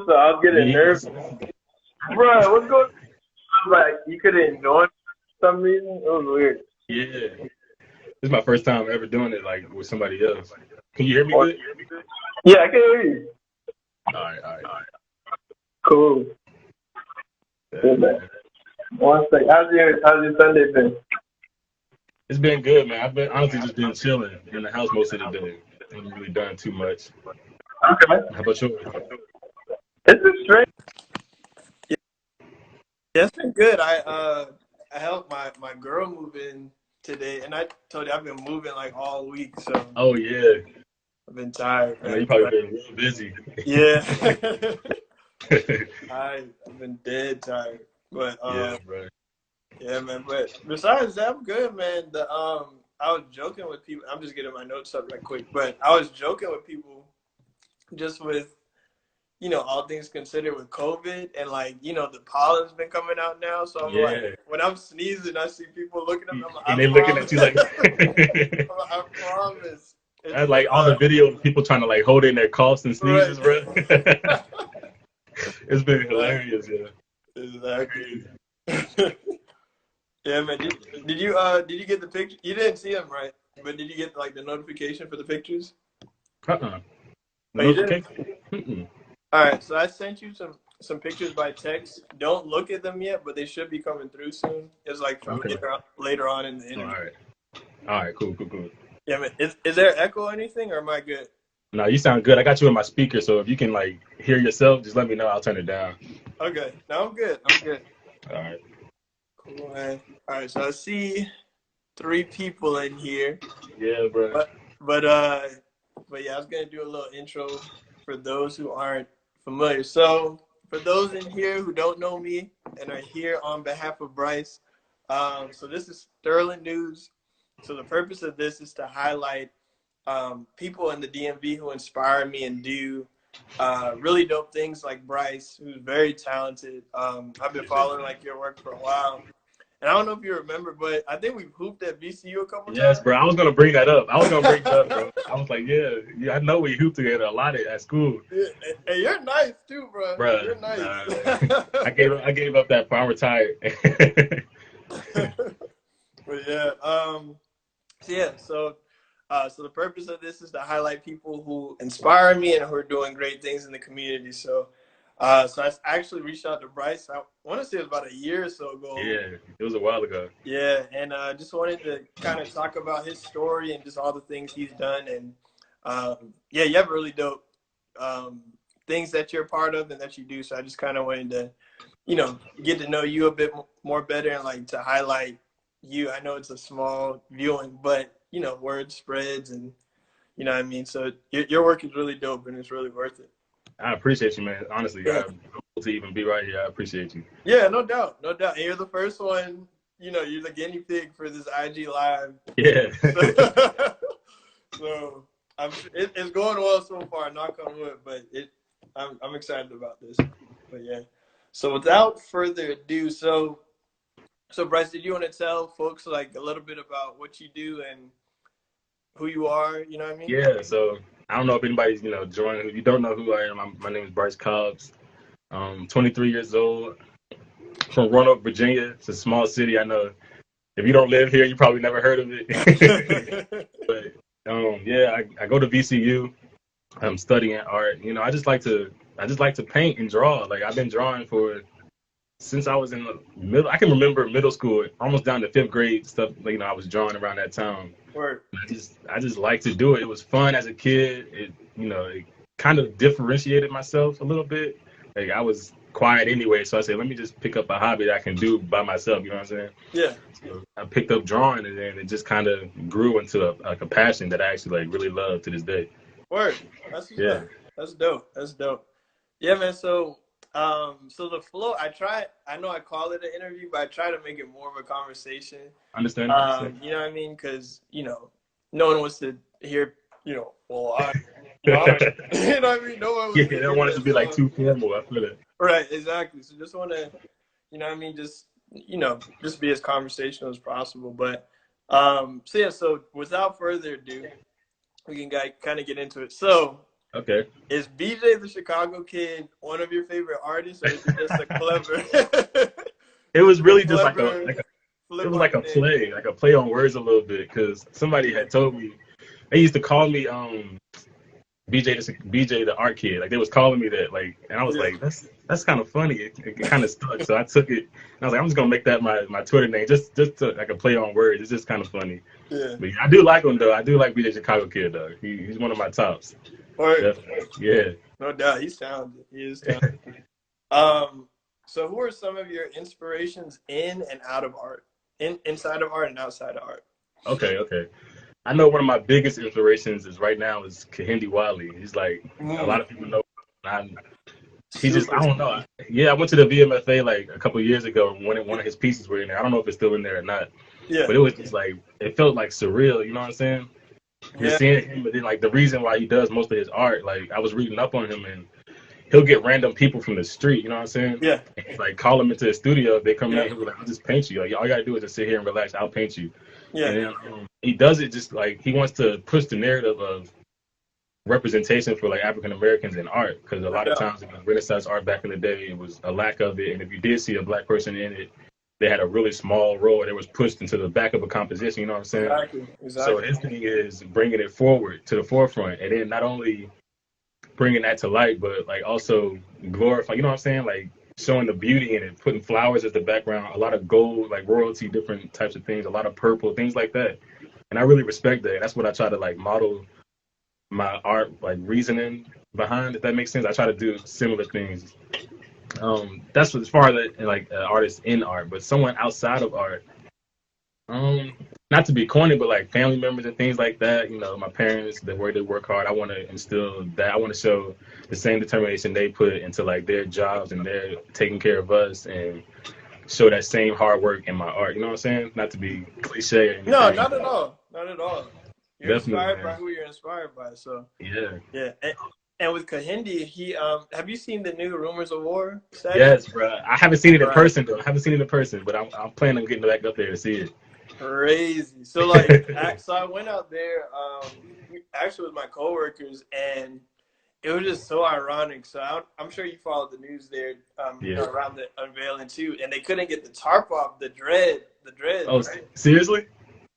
so I was getting nervous. Bro, what's going on? Like, you couldn't join for some reason? It was weird. Yeah. This is my first time ever doing it like with somebody else. Can you hear me good? Yeah, I can hear you. All right. Cool. Good, man. One sec. How's your Sunday been? It's been good, man. I've been honestly just been chilling in the house most of the day. I haven't really done too much. Okay. How about you? It's been strange. Yeah, it's been good. I helped my girl move in today, and I told you I've been moving like all week, so Oh yeah. I've been tired. I know Man. you probably been real busy. Yeah. I've been dead tired. But Yeah, bro. yeah, man. But besides that, I'm good, man. I was joking with people. I'm just getting my notes up right quick, but I was joking with people just with, all things considered with COVID and like, the pollen's been coming out now. So I'm like, when I'm sneezing, I see people looking at me. I'm like, and they looking at you like I promise. That's like all the videos of people trying to like hold in their coughs and sneezes, bro. It's been hilarious, yeah. Exactly. Yeah, man. Did you get the picture? You didn't see them, right? But did you get like the notification for the pictures? No notification? All right, so I sent you some pictures by text. Don't look at them yet, but they should be coming through soon. It's like from later on in the interview. All right, cool. Yeah, man. Is there echo or anything, or am I good? No, you sound good. I got you in my speaker, so if you can like hear yourself, just let me know. I'll turn it down. Okay. No, I'm good. All right. Cool, man. All right, so I see 3 people in here. Yeah, bro. But yeah, I was gonna do a little intro for those who aren't familiar. So for those in here who don't know me and are here on behalf of Bryce, so this is Sterling News. So the purpose of this is to highlight people in the DMV who inspire me and do really dope things like Bryce, who's very talented. I've been following like your work for a while. And I don't know if you remember, but I think we've hooped at VCU a couple times. Yes, bro. I was going to bring that up. Bro. I was like, yeah, I know we hooped together a lot at school. Yeah, and you're nice too, bro. You're nice. I gave up that part. I'm retired. But yeah, so the purpose of this is to highlight people who inspire me and who are doing great things in the community. So I actually reached out to Bryce. I want to say it was about a year or so ago. Yeah, it was a while ago. Yeah, and just wanted to kind of talk about his story and just all the things he's done. And yeah, you have really dope things that you're a part of and that you do. So I just kind of wanted to, get to know you a bit more better and like to highlight you. I know it's a small viewing, but word spreads and you know what I mean. So your work is really dope and it's really worth it. I appreciate you, man. Honestly, to even be right here, I appreciate you. Yeah, no doubt. And you're the first one. You're the guinea pig for this IG live. Yeah. So it's going well so far. Knock on wood, but I'm excited about this. But yeah. So without further ado, so Bryce, did you want to tell folks like a little bit about what you do and who you are? You know what I mean? Yeah. So I don't know if anybody's joining. If you don't know who I am, my name is Bryce Cobbs. 23 years old, from Roanoke, Virginia. It's a small city. I know if you don't live here, you probably never heard of it. But yeah, I go to VCU. I'm studying art. I just like to paint and draw. Like I've been drawing since I was in the middle. I can remember middle school, almost down to 5th grade stuff. Like, I was drawing around that time. I just like to do it. It was fun as a kid. It kind of differentiated myself a little bit. Like I was quiet anyway, so I said, let me just pick up a hobby that I can do by myself. You know what I'm saying? Yeah. So I picked up drawing, and then it just kind of grew into a passion that I actually like really love to this day. Word. That's dope. That's dope. Yeah, man. So the flow, I know I call it an interview, but I try to make it more of a conversation. Understand? You know what I mean? Because, no one wants to hear, well, you know what I mean? No one they don't want it to be like too formal. I feel it. Right, exactly. So just want to, just be as conversational as possible. But, so without further ado, we can kind of get into it. So Okay. Is BJ the Chicago Kid one of your favorite artists, or is it just a clever? It was a really just clever it flip was on like the name. like a play on words a little bit, because somebody had told me they used to call me BJ the art kid. Like they was calling me that, like, and I was Yeah, like, that's kind of funny. It kind of stuck, so I took it. And I was like, I'm just gonna make that my Twitter name, just to like a play on words. It's just kind of funny. yeah. But yeah, I do like him though. I do like BJ Chicago Kid though. He's one of my tops. Or Definitely. Yeah. no doubt, he's talented. He is talented. So who are some of your inspirations in and out of art, inside of art and outside of art? Okay. I know one of my biggest inspirations is right now is Kehinde Wiley. He's like a lot of people know. He just, I Super. don't know. Yeah, I went to the VMFA like a couple of years ago when one of his pieces were in there. I don't know if it's still in there or not, Yeah, but it was just like, it felt like surreal. You know what I'm saying? Just yeah, seeing him, but then like the reason why he does most of his art, like I was reading up on him, and he'll get random people from the street. You know what I'm saying? yeah, And, like call him into the studio. They come yeah, in, he'll be like, I'll just paint you. Like, all you gotta do is just sit here and relax. I'll paint you. yeah, And then he does it just like he wants to push the narrative of representation for like African Americans in art, because a lot of yeah. times in Renaissance art back in the day, it was a lack of it, and if you did see a black person in it, they had a really small role and it was pushed into the back of a composition. You know what I'm saying? Exactly, So exactly. his thing is bringing it forward to the forefront, and then not only bringing that to light, but like also glorify. You know what I'm saying? Like showing the beauty in it, putting flowers as the background, a lot of gold, like royalty, different types of things, a lot of purple, things like that. And I really respect that. That's what I try to like model my art, like reasoning behind, if that makes sense. I try to do similar things. That's as far as like artists in art, but someone outside of art, not to be corny, but like family members and things like that. You know, my parents, the way they work hard, I want to instill that. I want to show the same determination they put into like their jobs and they're taking care of us, and show that same hard work in my art. You know what I'm saying? Not to be cliche or No, anything. not at all. Not at all. You're Definitely, inspired by man. who you're inspired by. So Yeah. yeah. And with Kahindi, he have you seen the new Rumors of War statue? Yes, bro. I haven't seen it in Right. person though. I haven't seen it in person, but I'm planning on getting back up there to see Crazy. So it. so I went out there actually with my coworkers, and it was just so ironic. So I'm sure you followed the news there Yeah. around the unveiling too, and they couldn't get the tarp off the dreads, Oh, right? seriously?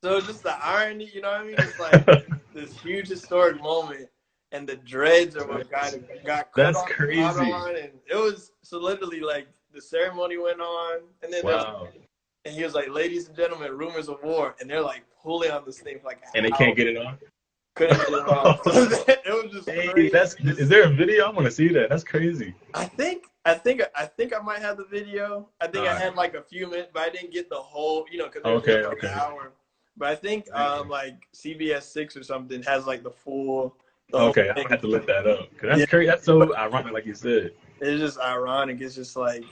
So just the irony, you know what I mean? It's like this huge historic moment, and the dreads are what got cut That's off, caught crazy. on, and it was so literally like the ceremony went on, and then Wow. and he was like, "Ladies and gentlemen, Rumors of War," and they're like pulling on this thing for like And an they hour, can't get it on? couldn't get it off. So it was just Hey, crazy. is there a video? I want to see that. That's crazy. I think I might have the video. I think I had like a few minutes, but I didn't get the whole, because it was like an hour. But I think like CBS 6 or something has like the whole Okay, I'm thing. gonna have to look that up. 'Cause that's crazy. That's so ironic, like you said. It's just ironic. It's just like,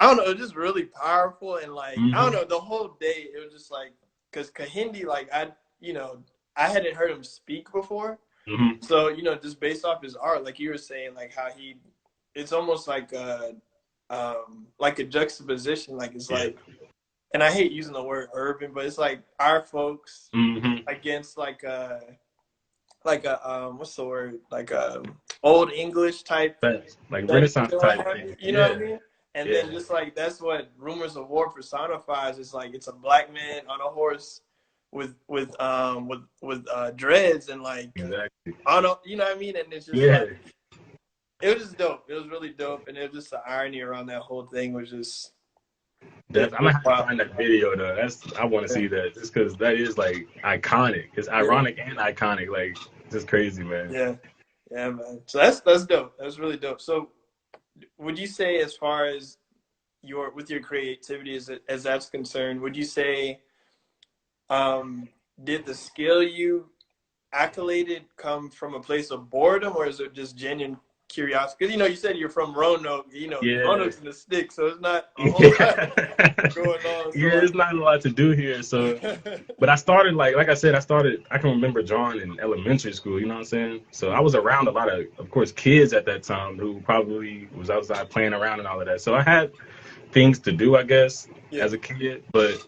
I don't know. It's just really powerful, and like I don't know. The whole day it was just like, because Kahindi, like I hadn't heard him speak before, so just based off his art, like you were saying, like how it's almost like a juxtaposition. Like it's like, and I hate using the word urban, but it's like our folks against like a what's the word, like old English type, like Renaissance type thing. you know what I mean? And then just like that's what Rumors of War personifies. It's like it's a black man on a horse with dreads, and like Exactly. on a, you know what I mean? And it's just like, it was just dope. It was really dope, and it was just the irony around that whole thing was just. I'm gonna have to find that video though. I want to see that, just because that is like iconic. It's ironic and iconic. Like, just crazy, man. Yeah, man. So that's dope. That's really dope. So, would you say, as far as your creativity as that's concerned, would you say, did the skill you accoladed come from a place of boredom, or is it just genuine curiosity? Because you said you're from Roanoke. Roanoke's in the sticks, so it's not a whole lot going on. So there's not a lot to do here. So, but I started like I said, I can remember drawing in elementary school. You know what I'm saying? So I was around a lot of course, kids at that time who probably was outside playing around and all of that. So I had things to do, I guess, as a kid. But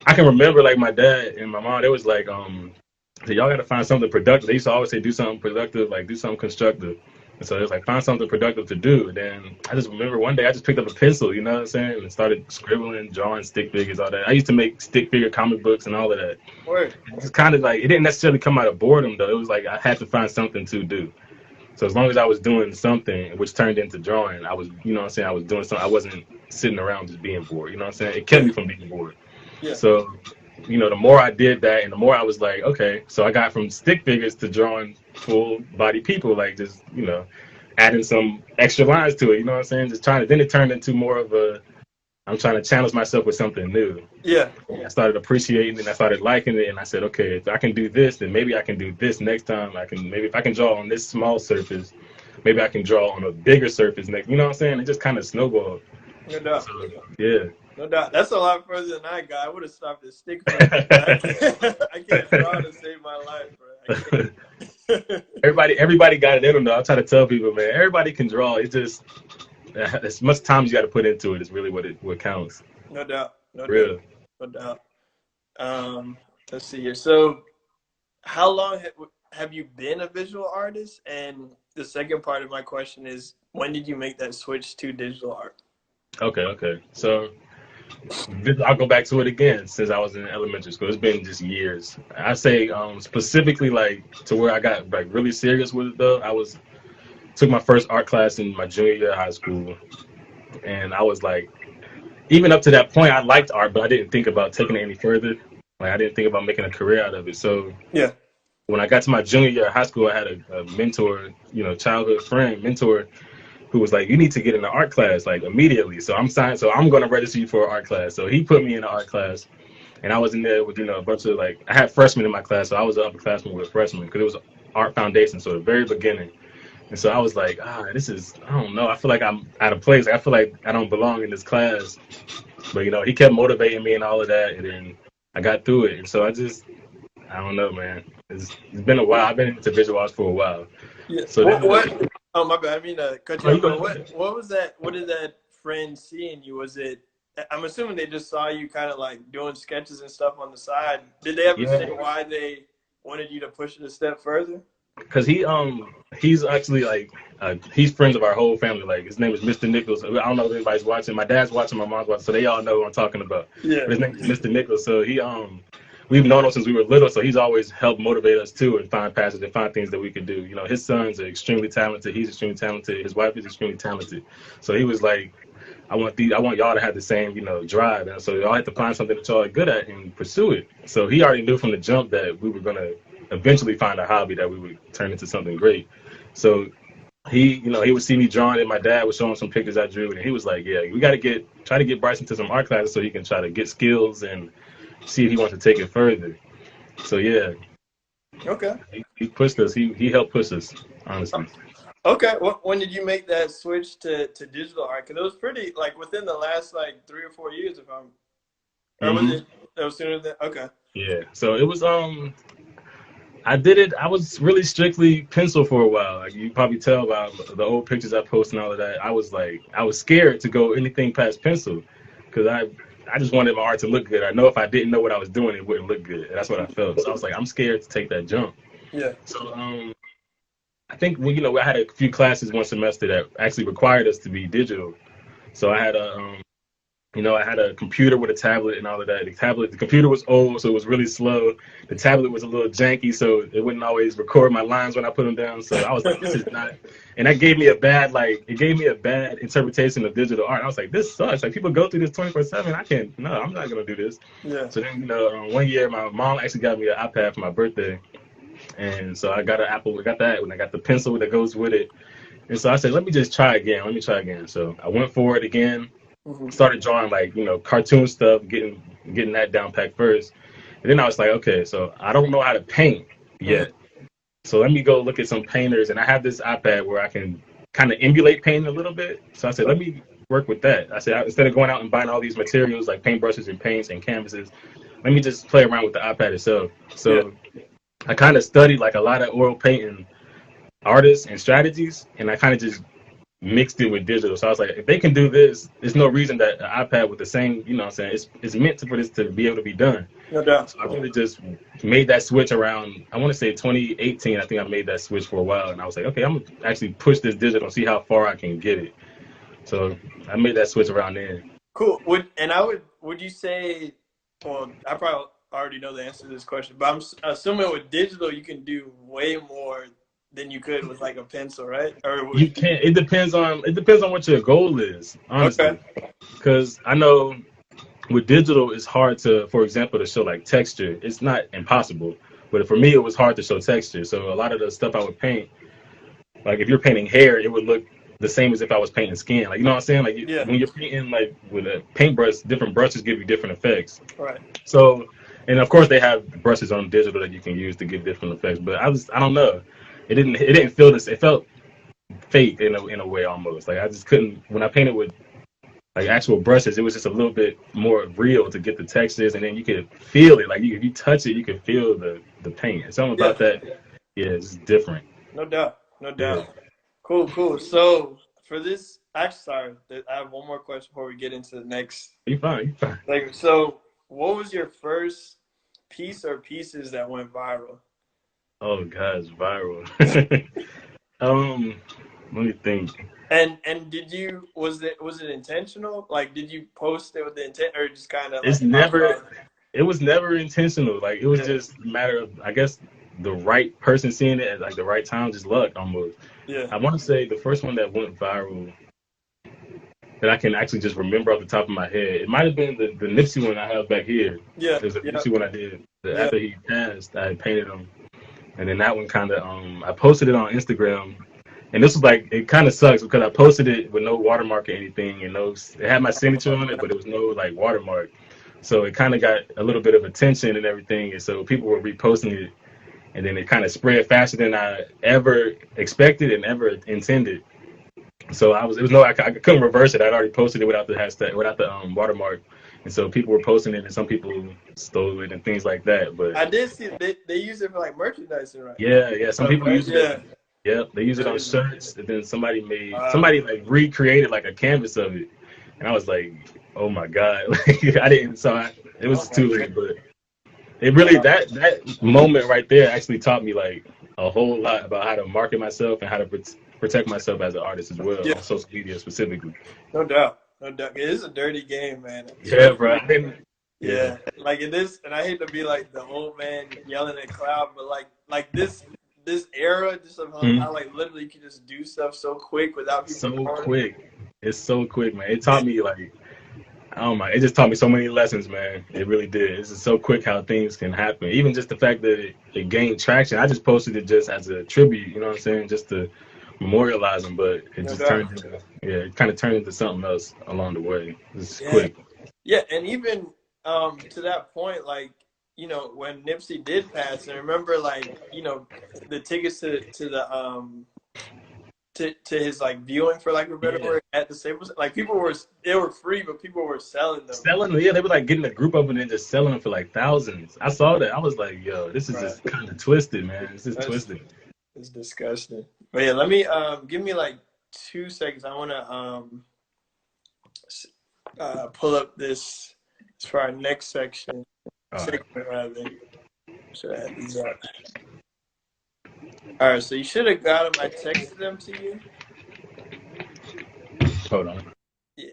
I can remember like my dad and my mom. They was like, So y'all got to find something productive. They used to always say, do something productive, like do something constructive. And so it was like, find something productive to do. And then I just remember one day I just picked up a pencil, you know what I'm saying? And started scribbling, drawing stick figures, all that. I used to make stick figure comic books and all of that. Word. It's kind of like, it didn't necessarily come out of boredom, though. It was like I had to find something to do. So as long as I was doing something, which turned into drawing, I was, you know what I'm saying? I was doing something. I wasn't sitting around just being bored, you know what I'm saying? It kept me from being bored. Yeah. So, you know, the more I did that and the more I was like, okay, so I got from stick figures to drawing full body people, like just, you know, adding some extra lines to it, you know what I'm saying? Just trying to, then it turned into more of a, I'm trying to challenge myself with something new. Yeah. I started appreciating it, I started liking it, and I said, okay, if I can do this, then maybe I can do this next time. I can, maybe if I can draw on this small surface, maybe I can draw on a bigger surface next, you know what I'm saying? It just kind of snowballed. No doubt. So, yeah. No doubt. That's a lot further than I got. I would have stopped at stick figures. I can't draw to save my life, bro. Everybody got it in them, though. I try to tell people, man, everybody can draw. It's just as much time as you got to put into it is really what counts. No doubt. No Real. doubt. No doubt. Let's see here. So, how long have you been a visual artist? And the second part of my question is, when did you make that switch to digital art? Okay. So I'll go back to it again. Since I was in elementary school, it's been just years. I say specifically like to where I got like really serious with it though. Took my first art class in my junior year of high school, and I was like, even up to that point, I liked art, but I didn't think about taking it any further. Like I didn't think about making a career out of it. So yeah, when I got to my junior year of high school, I had a mentor, you know, childhood friend, mentor, who was like, you need to get in the art class like immediately. So I'm signed. So I'm going to register you for an art class. So he put me in the art class, and I was in there with, you know, a bunch of like, I had freshmen in my class. So I was an upperclassman with freshmen because it was art foundation. So the very beginning. And so I was like, this is, I don't know. I feel like I'm out of place. I feel like I don't belong in this class. But, you know, he kept motivating me and all of that. And then I got through it. And so I don't know, man. It's been a while. I've been into visual arts for a while. Yeah. So what? Oh, my bad. I mean, cut you off. What was that? What did that friend see in you? Was it, I'm assuming they just saw you kind of like doing sketches and stuff on the side. Did they ever say why they wanted you to push it a step further? Because he's actually like, he's friends of our whole family. Like, his name is Mr. Nichols. I don't know if anybody's watching. My dad's watching, my mom's watching, so they all know who I'm talking about. Yeah. But his name is Mr. Nichols. So we've known him since we were little, so he's always helped motivate us too and find passions and find things that we could do. You know, his sons are extremely talented. He's extremely talented. His wife is extremely talented. So he was like, I want y'all to have the same, you know, drive. And so y'all had to find something that y'all are good at and pursue it. So he already knew from the jump that we were going to eventually find a hobby that we would turn into something great. So he would see me drawing, and my dad would show him some pictures I drew, and he was like, yeah, we got to try to get Bryce into some art classes so he can try to get skills and see if he wants to take it further. So yeah. Okay. He pushed us. He helped push us, honestly. Okay. When did you make that switch to digital art? Because it was pretty, like, within the last, like, 3 or 4 years, if I'm... Or was it sooner than... Okay. Yeah. So it was, I did it. I was really strictly pencil for a while. Like, you probably tell by the old pictures I post and all of that. I was scared to go anything past pencil because I just wanted my art to look good. I know if I didn't know what I was doing, it wouldn't look good. That's what I felt. So I was like, I'm scared to take that jump. Yeah. So I think I had a few classes one semester that actually required us to be digital. So I had I had a computer with a tablet and all of that. The computer was old, so it was really slow. The tablet was a little janky, so it wouldn't always record my lines when I put them down. So I was like, this is not, and that gave me a bad interpretation of digital art. I was like, this sucks. Like, people go through this 24/7. I'm not going to do this. Yeah. So then, one year my mom actually got me an iPad for my birthday. And so I got an Apple, I got that, and I got the pencil that goes with it. And so I said, let me try again. So I went for it again. Started drawing cartoon stuff, getting that down packed first. And then I was like, okay, so I don't know how to paint yet. So let me go look at some painters. And I have this iPad where I can kind of emulate painting a little bit. So I said, let me work with that. I said, instead of going out and buying all these materials like paintbrushes and paints and canvases, let me just play around with the iPad itself. So I kind of studied like a lot of oil painting artists and strategies, and I kind of just mixed it with digital. So I was like, if they can do this, there's no reason that an iPad with the same, it's meant for this to be able to be done. No doubt. So I really just made that switch around, I want to say 2018. I think I made that switch for a while. And I was like, okay, I'm going to actually push this digital and see how far I can get it. So I made that switch around then. Cool. Would you say, well, I probably already know the answer to this question, but I'm assuming with digital, you can do way more than you could with like a pencil, right? You can't, it depends on what your goal is, honestly. Okay. Because I know with digital, it's hard to, for example, to show like texture. It's not impossible, but for me, it was hard to show texture. So a lot of the stuff I would paint, like if you're painting hair, it would look the same as if I was painting skin. Like, you know what I'm saying? Like when you're painting like with a paintbrush, different brushes give you different effects. Right. So, and of course they have brushes on digital that you can use to give different effects. But I don't know. It didn't feel this. It felt fake in a way almost. Like I just couldn't, when I painted with like actual brushes, it was just a little bit more real to get the textures, and then you could feel it. Like if you touch it, you could feel the paint. Something about that, yeah, it's different. No doubt. No doubt. Yeah. Cool. So for this, actually, sorry, I have one more question before we get into the next. You fine. Like, so what was your first piece or pieces that went viral? Oh gosh, viral. Let me think. And was it intentional? Like, did you post it with the intent, or just kind of? It was never intentional. Like it was just a matter of, I guess, the right person seeing it at like the right time, just luck almost. Yeah. I want to say the first one that went viral that I can actually just remember off the top of my head, it might have been the Nipsey one I have back here. Yeah. There's a Nipsey one I did. After he passed, I painted him. And then that one kind of, I posted it on Instagram. And this was like, it kind of sucks because I posted it with no watermark or anything. And it had my signature on it, but it was no like watermark. So it kind of got a little bit of attention and everything. And so people were reposting it. And then it kind of spread faster than I ever expected and ever intended. So I couldn't reverse it. I'd already posted it without the hashtag, without the watermark. And so people were posting it, and some people stole it and things like that. But I did see they use it for like merchandising, right? Yeah. Some people use it. Yeah, they use it on shirts. And then somebody like recreated like a canvas of it, and I was like, oh my god, like I didn't. So it was too late. But it really that moment right there actually taught me like a whole lot about how to market myself and how to protect myself as an artist as well on social media specifically. No doubt. It is a dirty game, man. Yeah, bro. Yeah, like it is, and I hate to be like the old man yelling at cloud, but like this era, just of how like literally you can just do stuff so quick without people. So quick, it's so quick, man. It taught me like, oh my, it just taught me so many lessons, man. It really did. It's just so quick how things can happen. Even just the fact that it gained traction. I just posted it just as a tribute, you know what I'm saying, just to memorialize them, but it just it kind of turned into something else along the way. It's quick. Yeah, and even to that point, like, you know, when Nipsey did pass, and I remember like, you know, the tickets to the to his like viewing, for like a better word, at the Staples, like they were free, but people were selling them. They were like getting a group of them and just selling them for like thousands. I saw that. I was like, yo, this is just kind of twisted, man. This is twisted. It's disgusting. But yeah, let me give me like 2 seconds. I want to pull up this for our next section. Segment, rather. Should I have these up? All right, so you should have got them. I texted them to you. Hold on. Yeah.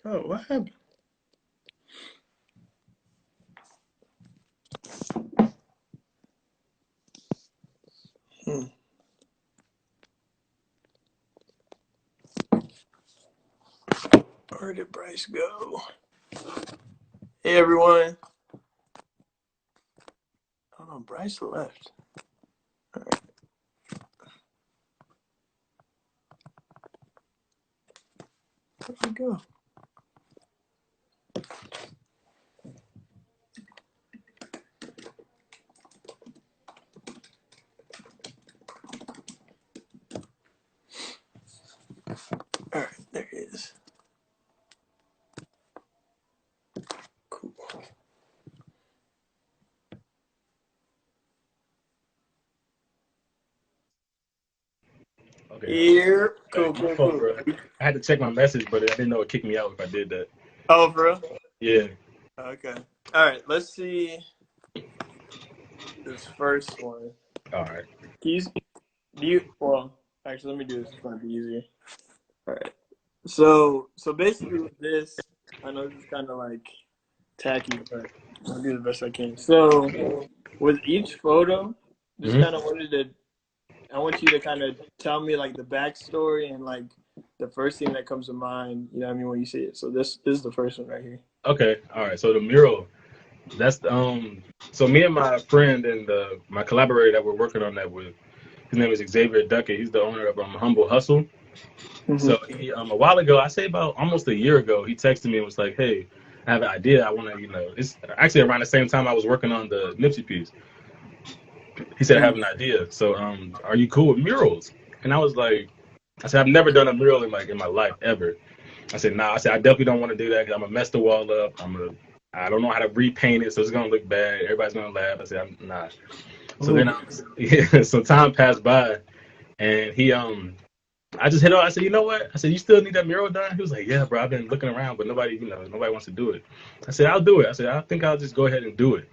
Oh, what happened? Where did Bryce go? Hey, everyone. Oh, no, Bryce left. All right. Where'd it go? All right, there it is. Cool. Okay. Here. Cool, My cool, fault, cool. bro. I had to check my message, but I didn't know it kicked me out if I did that. Oh, bro. Yeah. Okay. All right. Let's see this first one. All right. Well, actually, let me do this. It's gonna be easier. All right. So basically with this, I know this is kind of like tacky, but I'll do the best I can. So with each photo, just kind of I want you to kind of tell me like the backstory and like the first thing that comes to mind. You know what I mean when you see it. So this is the first one right here. Okay. All right. So the mural, that's so me and my friend and my collaborator that we're working on that with, his name is Xavier Duckett. He's the owner of Humble Hustle. Mm-hmm. So he, a while ago, I say about almost a year ago, he texted me and was like, "Hey, I have an idea. I want to, it's actually around the same time I was working on the Nipsey piece." He said, "I have an idea. So, are you cool with murals?" And I said, "I've never done a mural in my life ever." I said, "Nah." I said, "I definitely don't want to do that because I'm gonna mess the wall up. I don't know how to repaint it, so it's gonna look bad. Everybody's gonna laugh." I said, "Nah." So then, so time passed by, and I just hit on. I said, "You know what?" I said, "You still need that mural done?" He was like, "Yeah, bro. I've been looking around, but nobody wants to do it." I said, "I'll do it." I said, "I think I'll just go ahead and do it."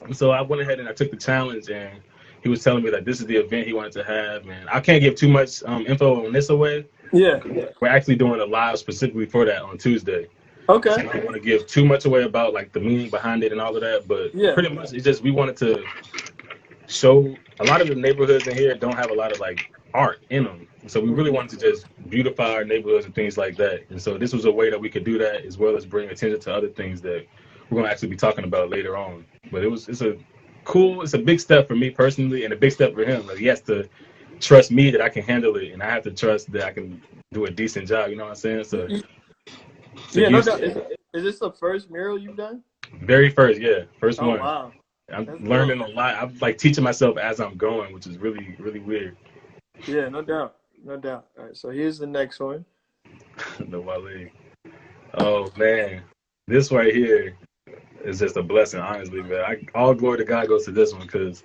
And so I went ahead and I took the challenge, and he was telling me that this is the event he wanted to have, and I can't give too much info on this away. Yeah. We're actually doing a live specifically for that on Tuesday. Okay. So I don't want to give too much away about like the meaning behind it and all of that, but pretty much it's just we wanted to show a lot of the neighborhoods in here don't have a lot of like art in them. So we really wanted to just beautify our neighborhoods and things like that. And so this was a way that we could do that as well as bring attention to other things that we're going to actually be talking about later on. But it's a big step for me personally and a big step for him. Like he has to trust me that I can handle it, and I have to trust that I can do a decent job. You know what I'm saying? So yeah, no doubt. Is this the first mural you've done? Very first, yeah, first one. Wow. I'm learning a lot. I'm like teaching myself as I'm going, which is really, really weird. Yeah, no doubt. No doubt. All right, so here's the next one. The Wale. Oh, man. This right here is just a blessing, honestly, man. All glory to God goes to this one because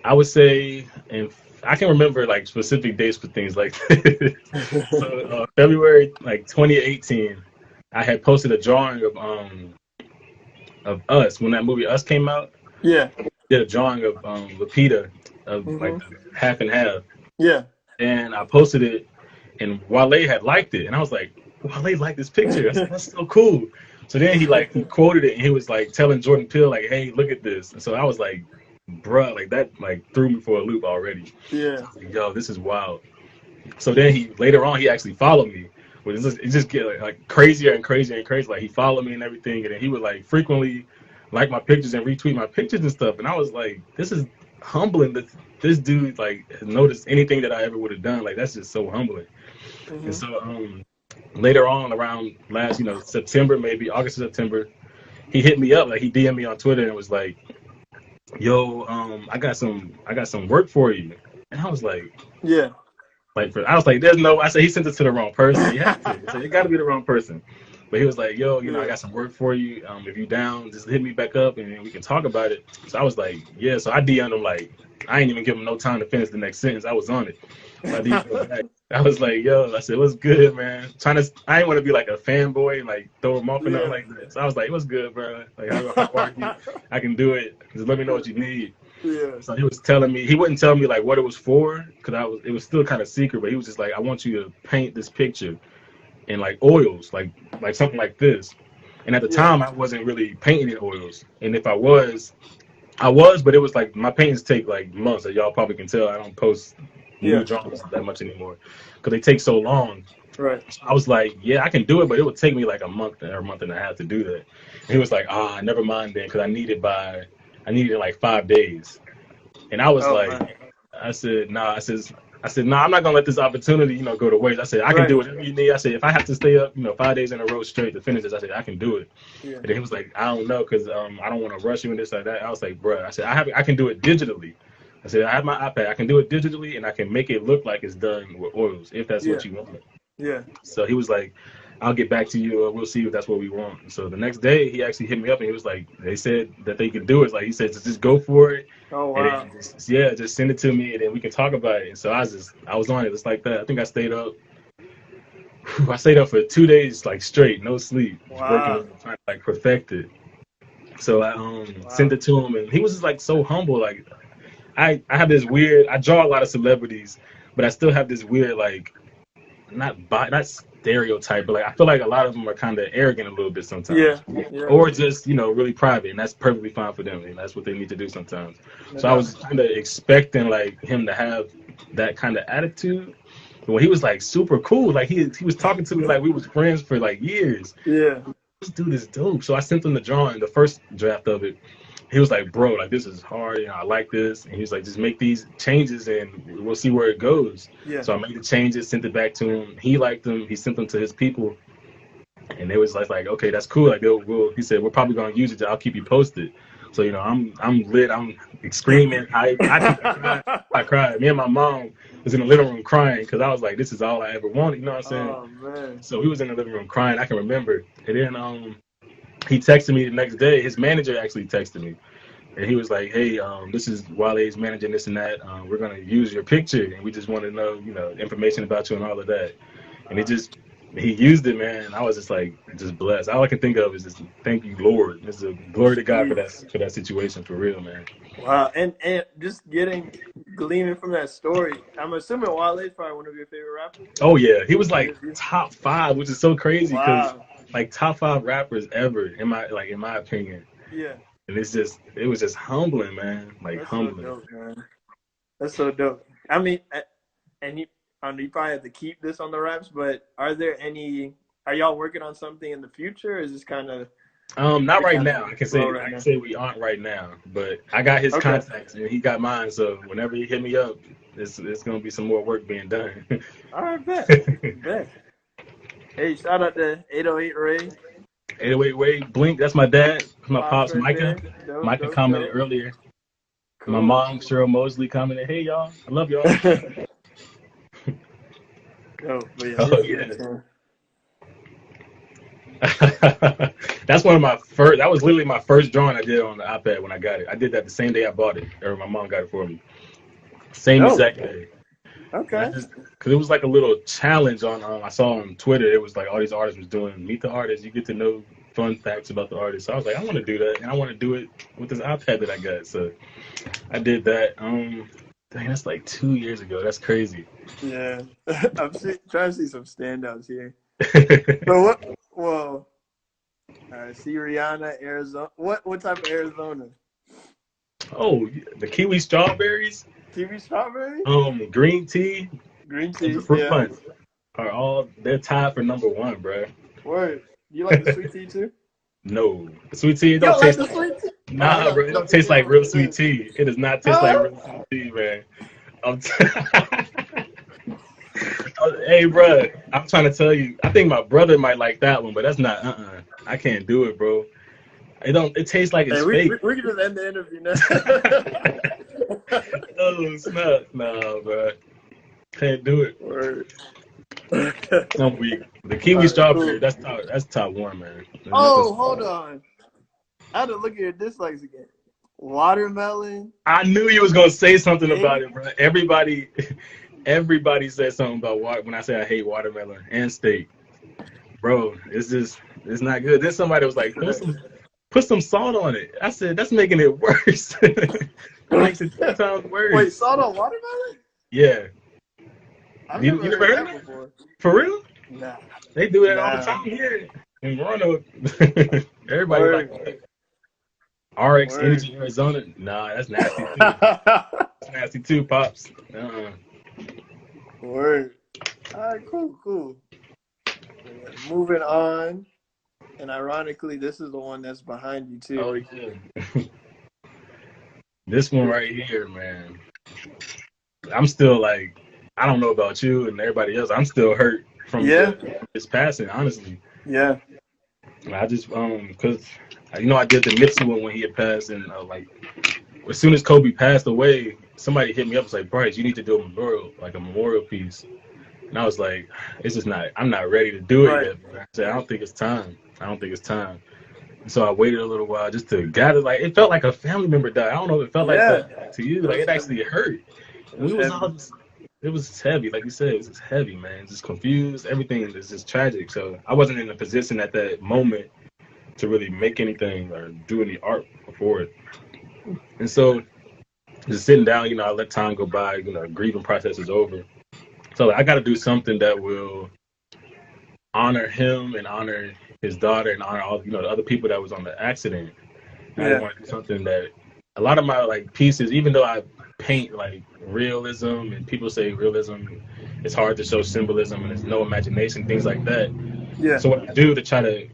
I would say, and I can remember like specific dates for things like this. So February like 2018, I had posted a drawing of Us when that movie Us came out. Yeah. Did a drawing of Lupita of like half and half. Yeah. And I posted it, and Wale had liked it, and I was like, Wale liked this picture. I said, that's so cool. So then he quoted it, and he was like telling Jordan Peele like, hey, look at this. And so I was like, bruh, like that like threw me for a loop already. Yeah. So I was like, yo, this is wild. So then later on he actually followed me. But it just get like crazier and crazier and crazy. Like he followed me and everything, and then he would like frequently like my pictures and retweet my pictures and stuff. And I was like, this is humbling that this dude like has noticed anything that I ever would have done. Like that's just so humbling. And so later on around last, September, maybe August or September, he hit me up, like he DM'd me on Twitter and was like, yo, I got some work for you. And I was like, yeah. I was like, there's no, I said, he sent it to the wrong person. I said, it got to be the wrong person. But he was like, yo, I got some work for you. If you down, just hit me back up and we can talk about it. So I was like, yeah. So I DM'd him like, I ain't even give him no time to finish the next sentence. I was on it. So I DM'd him back. I was like, yo, I said, what's good, man? I didn't want to be like a fanboy and like throw him off and nothing like that. So I was like, what's good, bro? Like, how are you? I can do it. Just let me know what you need. Yeah. So he was telling me, he wouldn't tell me like what it was for, because it was still kind of secret, but he was just like, I want you to paint this picture in like oils, like something like this. And at the time I wasn't really painting in oils. And if I was, but it was like my paintings take like months. Y'all probably can tell I don't post new drawings that much anymore because they take so long. Right. So I was like, yeah, I can do it, but it would take me like a month or a month and a half to do that. And he was like, never mind then, because I needed it in like 5 days. And I was I said, nah, I said, no, I'm not gonna let this opportunity, go to waste. I said, I can do whatever you need. I said, if I have to stay up, 5 days in a row straight to finish this, I said, I can do it. Yeah. And then he was like, I don't know, because I don't want to rush you and this like that. I was like, bro, I said, I can do it digitally. I said, I have my iPad. I can do it digitally, and I can make it look like it's done with oils, if that's what you want. Yeah. So he was like, I'll get back to you. We'll see if that's what we want. So the next day, he actually hit me up, and he was like, they said that they could do it. Like, he said, just go for it. Oh, wow. And then just send it to me, and then we can talk about it. And so I was on it just like that. I think I stayed up for 2 days, like, straight, no sleep. Wow. Working, trying to, like, perfect it. So I sent it to him, and he was just, like, so humble. Like, I have this weird, I draw a lot of celebrities, but I still have this weird, like, not stereotype, but like I feel like a lot of them are kind of arrogant a little bit sometimes. Yeah. Or just, really private, and that's perfectly fine for them, and that's what they need to do sometimes. So I was kind of expecting like him to have that kind of attitude. But when he was like super cool, like he was talking to me like we was friends for like years. Yeah. This dude is dope. So I sent him the drawing, the first draft of it. He was like, bro, like this is hard, and I like this. And he was like, just make these changes and we'll see where it goes. Yeah. So I made the changes, sent it back to him. He liked them. He sent them to his people. And they was like, okay, that's cool. Like he said, we're probably gonna use it. I'll keep you posted. So I'm lit. I'm screaming. I cried. Me and my mom was in the living room crying because I was like, this is all I ever wanted. You know what I'm saying? Oh man. So we was in the living room crying. I can remember. And then he texted me the next day. His manager actually texted me. And he was like, hey, this is Wale's managing this and that. We're going to use your picture, and we just want to know, information about you and all of that. And he used it, man. I was just like, just blessed. All I can think of is just thank you, Lord. It's a glory to God for that situation, for real, man. Wow. And just gleaming from that story, I'm assuming Wale is probably one of your favorite rappers. Oh, yeah. He was like top 5, which is so crazy because like top 5 rappers ever, in my opinion. Yeah. And it was just humbling, man. Like, That's humbling. So dope, man. That's so dope. I mean, and you probably have to keep this on the raps, but are y'all working on something in the future? Or is this kind of not right now. I can say we aren't right now, but I got his contacts and he got mine. So whenever he hit me up, it's gonna be some more work being done. All right, bet. Hey, shout out to 808 Ray. 808 Wade, Blink, that's my dad. My pops, right Micah. Micah commented earlier. Cool. My mom, Cheryl Mosley, commented, hey, y'all. I love y'all. That's one of my first, that was literally my first drawing I did on the iPad when I got it. I did that the same day I bought it, or my mom got it for me. Same exact day. Okay. Because it was like a little challenge I saw on Twitter. It was like all these artists was doing meet the artist. You get to know fun facts about the artist. So I was like, I want to do that, and I want to do it with this iPad that I got. So I did that. Dang, that's like 2 years ago. That's crazy. Yeah, I'm trying to see some standouts here. So what? Well, I see Rihanna, Arizona. What type of Arizona? Oh, the kiwi strawberries. Kiwi strawberry? Green tea. Green tea. Fruit punch they're tied for number 1, bro. Word. You like the sweet tea too? No, the sweet tea don't taste. Like the sweet tea? Nah, bro, it don't taste like real sweet tea. It does not taste like real sweet tea, man. Hey, bro, I'm trying to tell you. I think my brother might like that one, but that's not. I can't do it, bro. It tastes like it's fake. We can just end the interview now. Oh, snap. No, bro. Can't do it. Word. Some week. The kiwi strawberry, cool. That's top 1, man. Hold on. I had to look at your dislikes again. Watermelon. I knew you was gonna say something about it, bro. Everybody said something about when I say I hate watermelon and steak. Bro, it's not good. Then somebody was like, put some salt on it. I said, that's making it worse. It makes it 10 times worse. Wait, salt on watermelon? Yeah. You never heard that before. For real? Nah. They do that all the time here in Roanoke. Everybody like that. RX Energy Arizona. Nah, that's nasty too. That's nasty too, Pops. Word. All right, cool. Moving on. And ironically, this is the one that's behind you too. Oh, yeah. This one right here, man. I'm still like, I don't know about you and everybody else. I'm still hurt from his passing, honestly. Yeah. I just because I did the Nipsey one when he had passed, and like as soon as Kobe passed away, somebody hit me up, was like, Bryce, you need to do a memorial piece. And I was like, it's just not. I'm not ready to do it yet. Bro. I said, I don't think it's time. So I waited a little while just to gather. Like it felt like a family member died. I don't know if it felt like that to you. Like it actually hurt. It was heavy, like you said. It was just heavy, man. Just confused. Everything is just tragic. So I wasn't in a position at that moment to really make anything or do any art before it. And so just sitting down, I let time go by. Grieving process is over. So I got to do something that will honor him and honor his daughter and honor all the other people that was on the accident. I want to do something that a lot of my like pieces, even though I paint like realism and people say realism, it's hard to show symbolism and there's no imagination, things like that. Yeah. So what I do to try to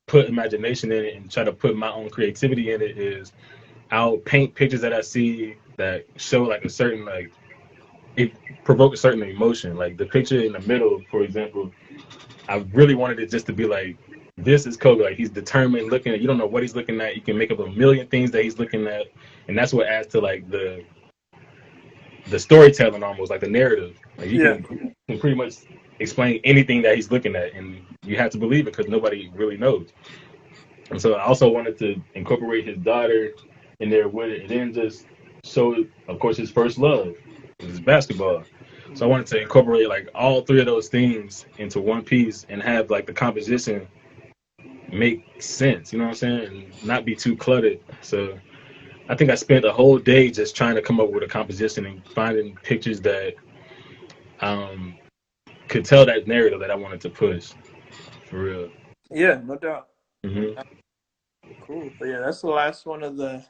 put imagination in it and try to put my own creativity in it is I'll paint pictures that I see that show like a certain it provoke a certain emotion. Like the picture in the middle, for example, I really wanted it just to be like, this is Kobe. Like he's determined, looking at. You don't know what he's looking at. You can make up a million things that he's looking at, and that's what adds to like the storytelling, almost like the narrative. Like you can pretty much explain anything that he's looking at, and you have to believe it because nobody really knows. And so I also wanted to incorporate his daughter in there with it, and then just show, of course, his first love, which is basketball. So I wanted to incorporate like all three of those things into one piece and have like the composition make sense, you know what I'm saying, and not be too cluttered. So I think I spent a whole day just trying to come up with a composition and finding pictures that could tell that narrative that I wanted to push, for real. Yeah, no doubt. Mm-hmm. Cool. But yeah, that's the last one of the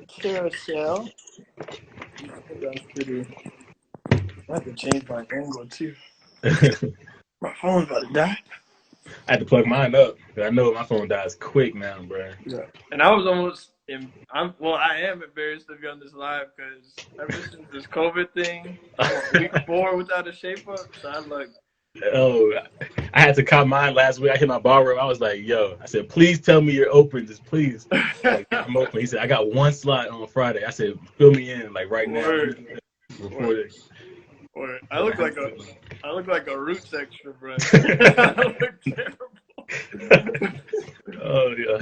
carousel. That's pretty. I have to change my angle too. My phone's about to die. I had to plug mine up because I know my phone dies quick now, bro. Yeah. And I was almost. I am embarrassed to be on this live because ever since this COVID thing, I'm on week 4 without a shape up. So I'm like. Oh, I had to cop mine last week. I hit my barber. I was like, yo, I said, please tell me you're open. Just please. Like, I'm open. He said, I got one slot on Friday. I said, fill me in like right now. I look like a Roots extra, bro. I look terrible. Oh yeah.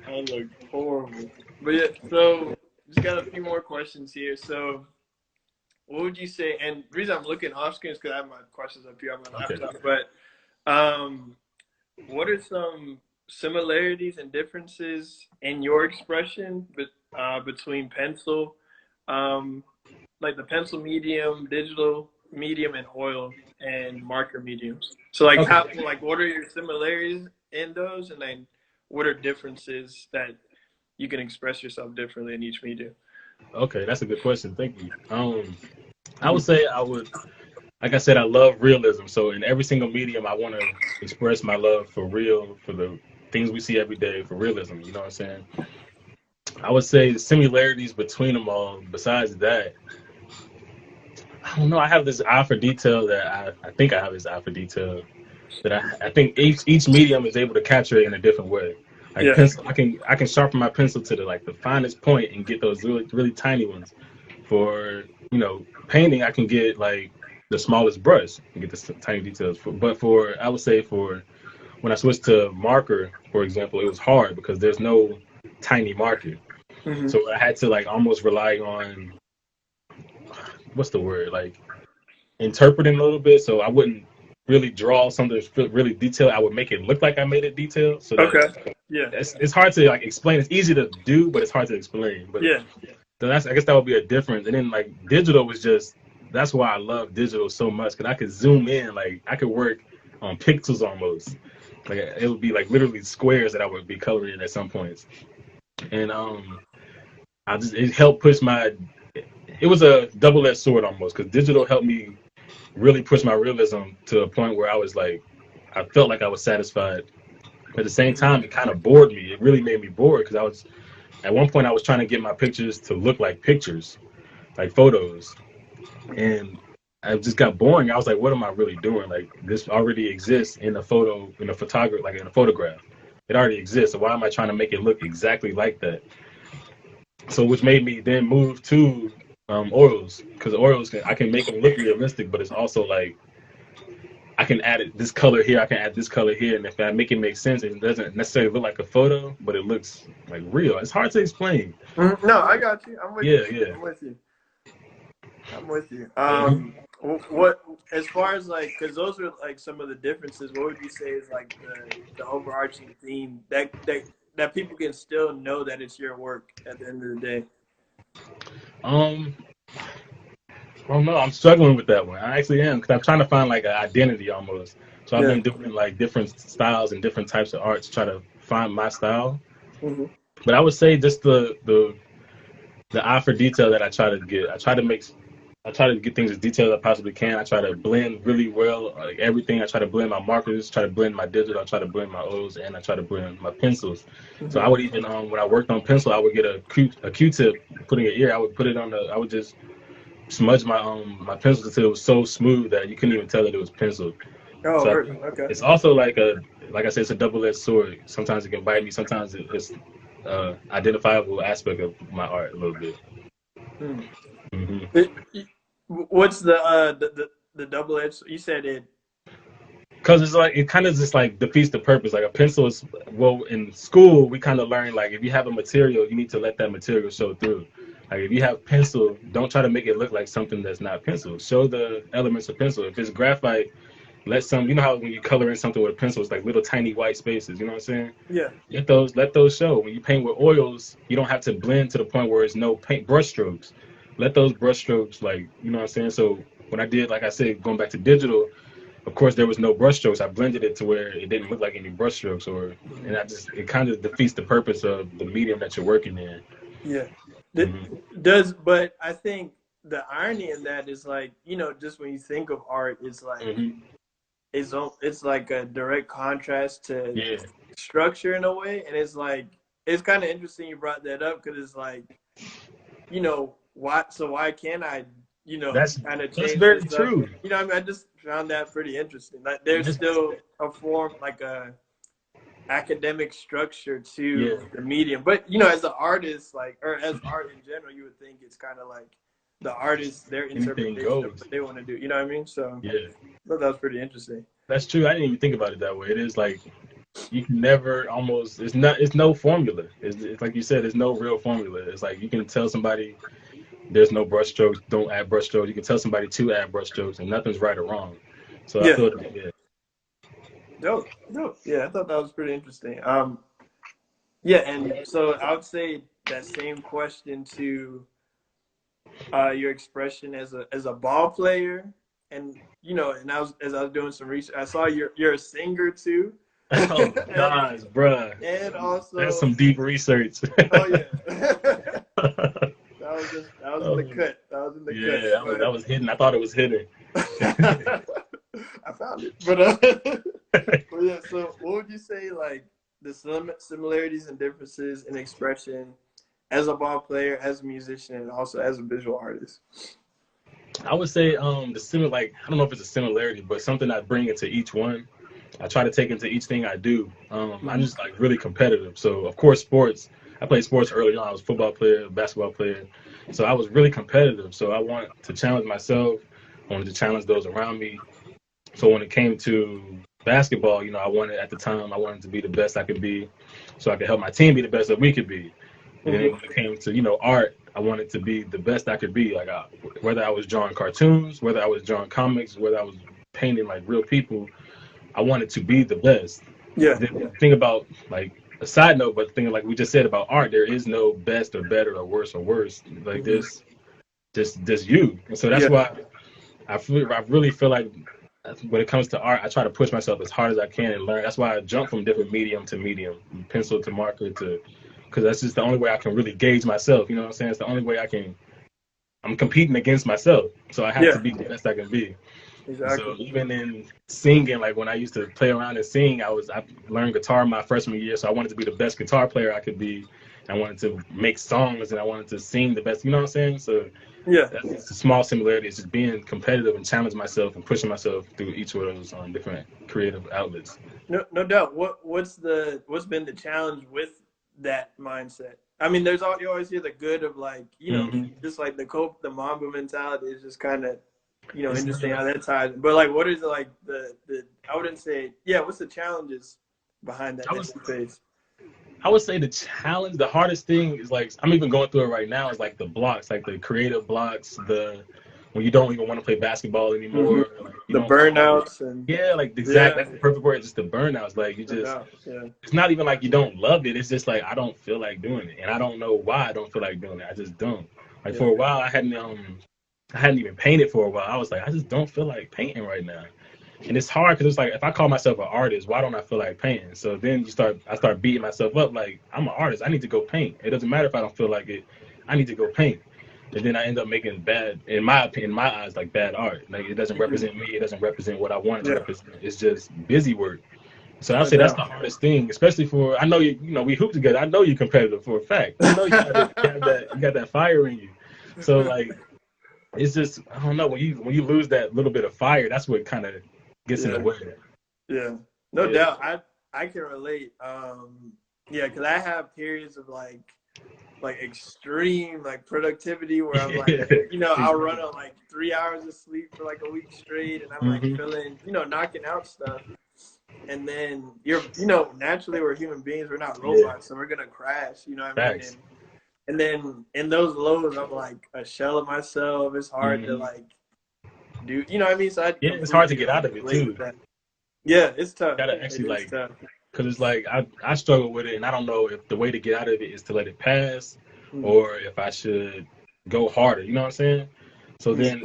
I look horrible. But yeah, so just got a few more questions here. So what would you say, and the reason I'm looking off screen is because I have my questions up here on my laptop, but what are some similarities and differences in your expression between pencil, like the pencil medium, digital medium, and oil and marker mediums? So like what are your similarities in those, and then what are differences that you can express yourself differently in each medium? Okay, that's a good question. Thank you. I would say like I said, I love realism. So in every single medium, I want to express my love for real, for the things we see every day, for realism. You know what I'm saying? I would say the similarities between them all, besides that, I don't know. I have this eye for detail that I think I have this eye for detail that I think each medium is able to capture it in a different way. Like pencil, I can sharpen my pencil to the finest point and get those really, really tiny ones. For painting, I can get like the smallest brush and get the tiny details. But I would say for when I switched to marker, for example, it was hard because there's no tiny marker. Mm-hmm. So I had to like almost rely on what's the word, like interpreting a little bit. So I wouldn't really draw something really detailed. I would make it look like I made it detailed. So it's hard to like explain. It's easy to do, but it's hard to explain. But so I guess that would be a difference. And then like digital was that's why I love digital so much, because I could zoom in, like I could work on pixels almost. Like it would be like literally squares that I would be coloring at some points. And it helped push it was a double-edged sword almost, because digital helped me really push my realism to a point where I felt like I was satisfied. At the same time, it kind of bored me. It really made me bored, because at one point I was trying to get my pictures to look like pictures, like photos. And I just got boring. I was like, what am I really doing? Like, this already exists in a photo, in a photograph, like in a photograph. It already exists. So why am I trying to make it look exactly like that? So which made me then move to oils, because oils I can make them look realistic, but it's also like I can add this color here, I can add this color here, and if I make it make sense, it doesn't necessarily look like a photo, but it looks like real. It's hard to explain. No, I got you. I'm with you. Yeah. I'm with you. I'm with you. Mhm. As far as like, because those are like some of the differences. What would you say is like the overarching theme that people can still know that it's your work at the end of the day? Um, well, no, I'm struggling with that one. I actually am, because I'm trying to find like an identity almost. So I've Yeah. been doing like different styles and different types of art to try to find my style. Mm-hmm. But I would say just the eye for detail that I try to get. I try to get things as detailed as I possibly can. I try to blend really well, like everything. I try to blend my markers, try to blend my digital, I try to blend my O's, and I try to blend my pencils. So I Mm-hmm. would even when I worked on pencil, I would get a Q-tip, put in your ear. I would put it on I would just smudge my pencil until it was so smooth that you couldn't even tell that it was pencil. Oh, So I word. think Okay. it's also like I said, it's a double-edged sword. Sometimes it can bite me. Sometimes it's identifiable aspect of my art a little bit. Hmm. Hmm. What's the double edged? You said it. Because it's like it kind of just like defeats the purpose. Like a pencil is well in school we kind of learn like if you have a material you need to let that material show through. Like if you have pencil, don't try to make it look like something that's not pencil. Show the elements of pencil. If it's graphite, let some. You know how when you color in something with a pencil, it's like little tiny white spaces. You know what I'm saying? Yeah. Let those show. When you paint with oils, you don't have to blend to the point where it's no paint brush strokes. Let those brush strokes like you know what I'm saying. So when I did, like I said, going back to digital, of course there was no brush strokes. I blended it to where it didn't look like any brush strokes, and I just it kind of defeats the purpose of the medium that you're working in. Yeah. Hmm. But I think the irony in that is like, just when you think of art, it's like Hmm. it's like a direct contrast to Yeah, structure in a way, and it's like it's kind of interesting you brought that up because it's like, why can't I, that's kind of that's change very this up? true. I mean, I just found that pretty interesting. Like there's That's, still a form like a academic structure yeah, to the medium. But as an artist, like, or as art in general, you would think it's kind of like the artist, their anything interpretation of goes. what they want to do. You know what I mean? So Yeah, I thought that was pretty interesting. that's true. I didn't even think about it that way. It is like you can never almost it's no formula. It's like you said, there's no real formula. It's like you can tell somebody there's no brush strokes, don't add brush strokes. You can tell somebody to add brush strokes, and nothing's right or wrong. So I Yeah, feel that, yeah. dope, dope. Yeah, I thought that was pretty interesting. Yeah, and so I would say that same question to your expression as a ball player, and and as I was doing some research, I saw you're a singer too, Oh and gosh, bruh. and That's also, some deep research. oh yeah, that was in Oh, the cut. That was in the yeah, cut. that was hidden. I thought it was hidden. But I found it. But yeah. So, what would you say like the similarities and differences in expression as a ball player, as a musician, and also as a visual artist? I would say the similar like I don't know if it's a similarity, but something I bring into each one. I try to take into each thing I do. I'm Mhm. just like really competitive. So of course sports. I played sports early on. I was a football player, basketball player. So I was really competitive. So I want to challenge myself. I wanted to challenge those around me. So when it came to basketball, I wanted to be the best I could be, so I could help my team be the best that we could be. And then Mhm. when it came to art, I wanted to be the best I could be. Like whether I was drawing cartoons, whether I was drawing comics, whether I was painting like real people, I wanted to be the best. Yeah. The thing about like a side note, but the thing like we just said about art, there is no best or better or worse or worse. Like Mhm. there's just you. And so that's Yeah. why I really feel like when it comes to art, I try to push myself as hard as I can and learn. That's why I jump from different medium to medium, pencil to marker to, because that's just the only way I can really gauge myself. You know what I'm saying? It's the only way I can. I'm competing against myself, so I have to Yeah. be the best I can be. So Exactly. even in singing, like when I used to play around and sing, I learned guitar my freshman year, so I wanted to be the best guitar player I could be. I wanted to make songs, and I wanted to sing the best. You know what I'm saying? So Yeah. that's a small similarity. It's just being competitive and challenging myself and pushing myself through each of those different creative outlets. No doubt. What's been the challenge with that mindset? I mean, you always hear the good of like, just like the Mamba mentality is just kind of, interesting how that ties. But like, what is like the I wouldn't say, what's the challenges behind that you face? I would say the hardest thing is like, I'm even going through it right now, is like the blocks, like the creative blocks, when you don't even want to play basketball anymore. Mm-hmm. Like, the burnouts that's the perfect word. Just the burnouts. Like it's not even like you don't love it. It's just like, I don't feel like doing it. And I don't know why I don't feel like doing it. I just don't. Like for a while, I hadn't even painted for a while. I was like, I just don't feel like painting right now. And it's hard because it's like, if I call myself an artist, why don't I feel like painting? So then I start beating myself up like, I'm an artist. I need to go paint. It doesn't matter if I don't feel like it. I need to go paint. And then I end up making bad, in my eyes, like bad art. Like it doesn't represent me. It doesn't represent what I wanted to represent. It's just busy work. So I'll say that's the hardest thing, especially for, I know we hoop together. I know you're competitive for a fact. I know you got that fire in you. So like, it's just, I don't know, when you lose that little bit of fire, that's what kind of gets in the way. Yeah, no doubt. I can relate. Because I have periods of like extreme like productivity where I'm like, I'll run on like 3 hours of sleep for like a week straight, and I'm like feeling, knocking out stuff. And then naturally we're human beings, we're not robots, so we're gonna crash. You know what I mean? And then in those lows, I'm like a shell of myself. It's hard to like do, you know what I mean? So it's hard to get out of it too. Yeah, it's tough. You gotta actually because it's like I struggle with it, and I don't know if the way to get out of it is to let it pass, or if I should go harder. You know what I'm saying? So then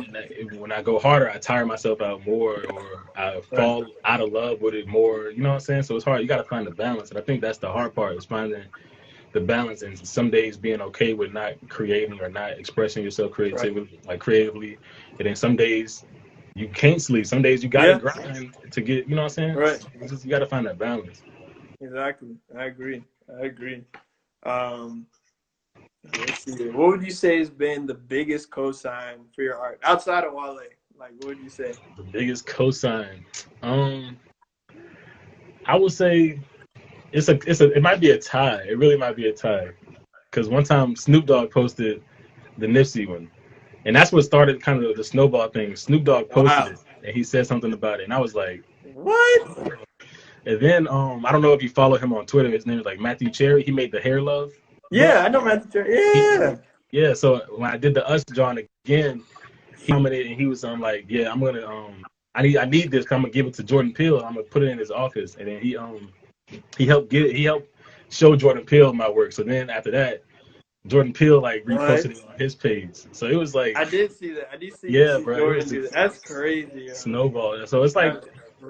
when I go harder, I tire myself out more, or I fall out of love with it more. You know what I'm saying? So it's hard. You got to find the balance, and I think that's the hard part, is finding the balance. And some days being okay with not creating or not expressing yourself creatively, and then some days you can't sleep. Some days you gotta grind to get. You know what I'm saying? Right. You got to find that balance. Exactly. I agree. Let's see. What would you say has been the biggest cosign for your art outside of Wale? Like, what would you say? The biggest cosign. I would say it might be a tie. It really might be a tie. Because one time Snoop Dogg posted the Nipsey one, and that's what started kind of the snowball thing. Snoop Dogg posted it, and he said something about it, and I was like, what? And then I don't know if you follow him on Twitter. His name is like Matthew Cherry. He made the Hair Love. Yeah, I know Matthew Cherry. Yeah. So when I did the Us drawing again, he commented and he was like, yeah, I'm gonna I need this. 'Cause I'm gonna give it to Jordan Peele. I'm gonna put it in his office, and then he helped show Jordan Peele my work. So then after that, Jordan Peele like reposted it on his page. So it was like, I did see that. Bro, Jordan do that. That's crazy. Yo. Snowball. So it's like,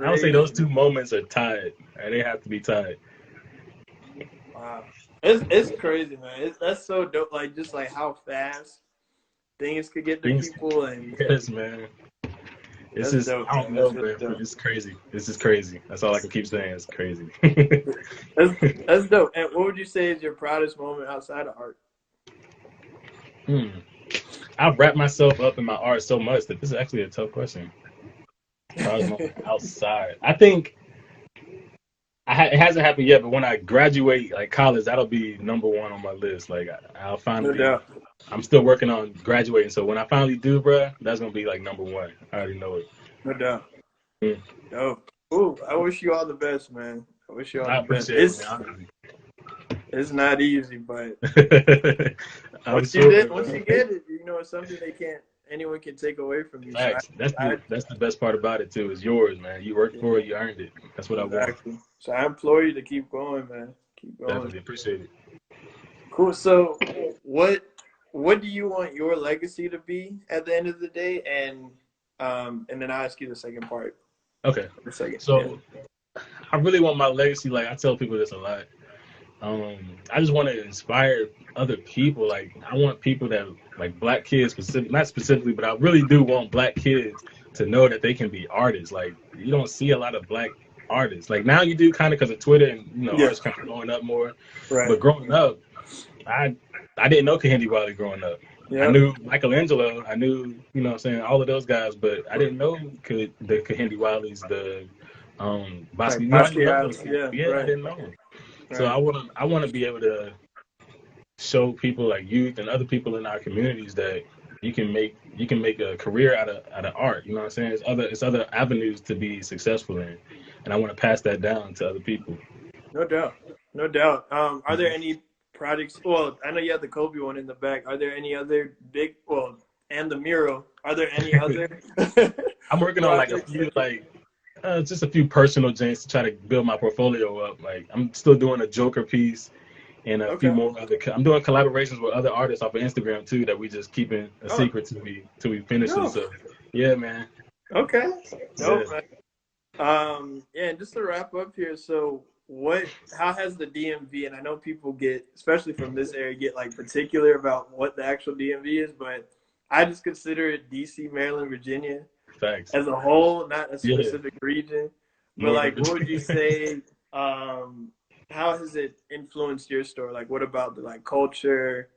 I would say those two moments are tied. They have to be tied. Wow. It's crazy, man. That's so dope. Like, just like how fast things could get to people. And yes, man. It's just dope, I don't know, man. It's crazy. This is crazy. That's all I can keep saying. It's crazy. That's dope. And what would you say is your proudest moment outside of art? I've wrapped myself up in my art so much that this is actually a tough question. Proudest moment outside. I think it hasn't happened yet, but when I graduate, like college, that'll be number one on my list. Like I'll finally. No doubt. I'm still working on graduating, so when I finally do, bro, that's gonna be like number one. I already know it. No doubt. Dope. Ooh, I wish you all the best, man. I wish you all the best. It's not easy, but once you get it, it's something anyone can take away from you. That's the best part about it too. It's yours, man. You worked for it, you earned it. That's what I want. So I implore you to keep going, man. Keep going. Definitely appreciate it. Cool. So what do you want your legacy to be at the end of the day? And then I'll ask you the second part. Okay. I really want my legacy, like I tell people this a lot. I just want to inspire other people. Like I want people that, like black kids, not specifically, but I really do want black kids to know that they can be artists. Like you don't see a lot of black artists. Like now you do, kind of because of Twitter and artists kind of going up more. Right. But growing up, I didn't know Kahindi Wale growing up. Yep. I knew Michelangelo. I knew, you know what I'm saying, all of those guys, but I didn't know the Kahindi Wales, the Basquiat. You know, I didn't know those people. Yeah, right. I didn't know them. Right. So I want to be able to show people like youth and other people in our communities that you can make a career out of art. You know what I'm saying? It's other avenues to be successful in, and I want to pass that down to other people. No doubt, no doubt. Are there any projects? Well, I know you have the Kobe one in the back. Are there any other big? Well, and the mural. Are there any other? I'm working on like a few just a few personal things to try to build my portfolio up. Like I'm still doing a Joker piece and a few more other. I'm doing collaborations with other artists off of Instagram too that we just keeping a secret till we finish it. So yeah, man. Okay. Dope, man. Yeah, and just to wrap up here, so how has the DMV, and I know people get, especially from this area, get like particular about what the actual DMV is, but I just consider it DC, Maryland, Virginia. Thanks. As a whole, not a specific region. But like, what would you say, how has it influenced your story? Like, what about the like culture,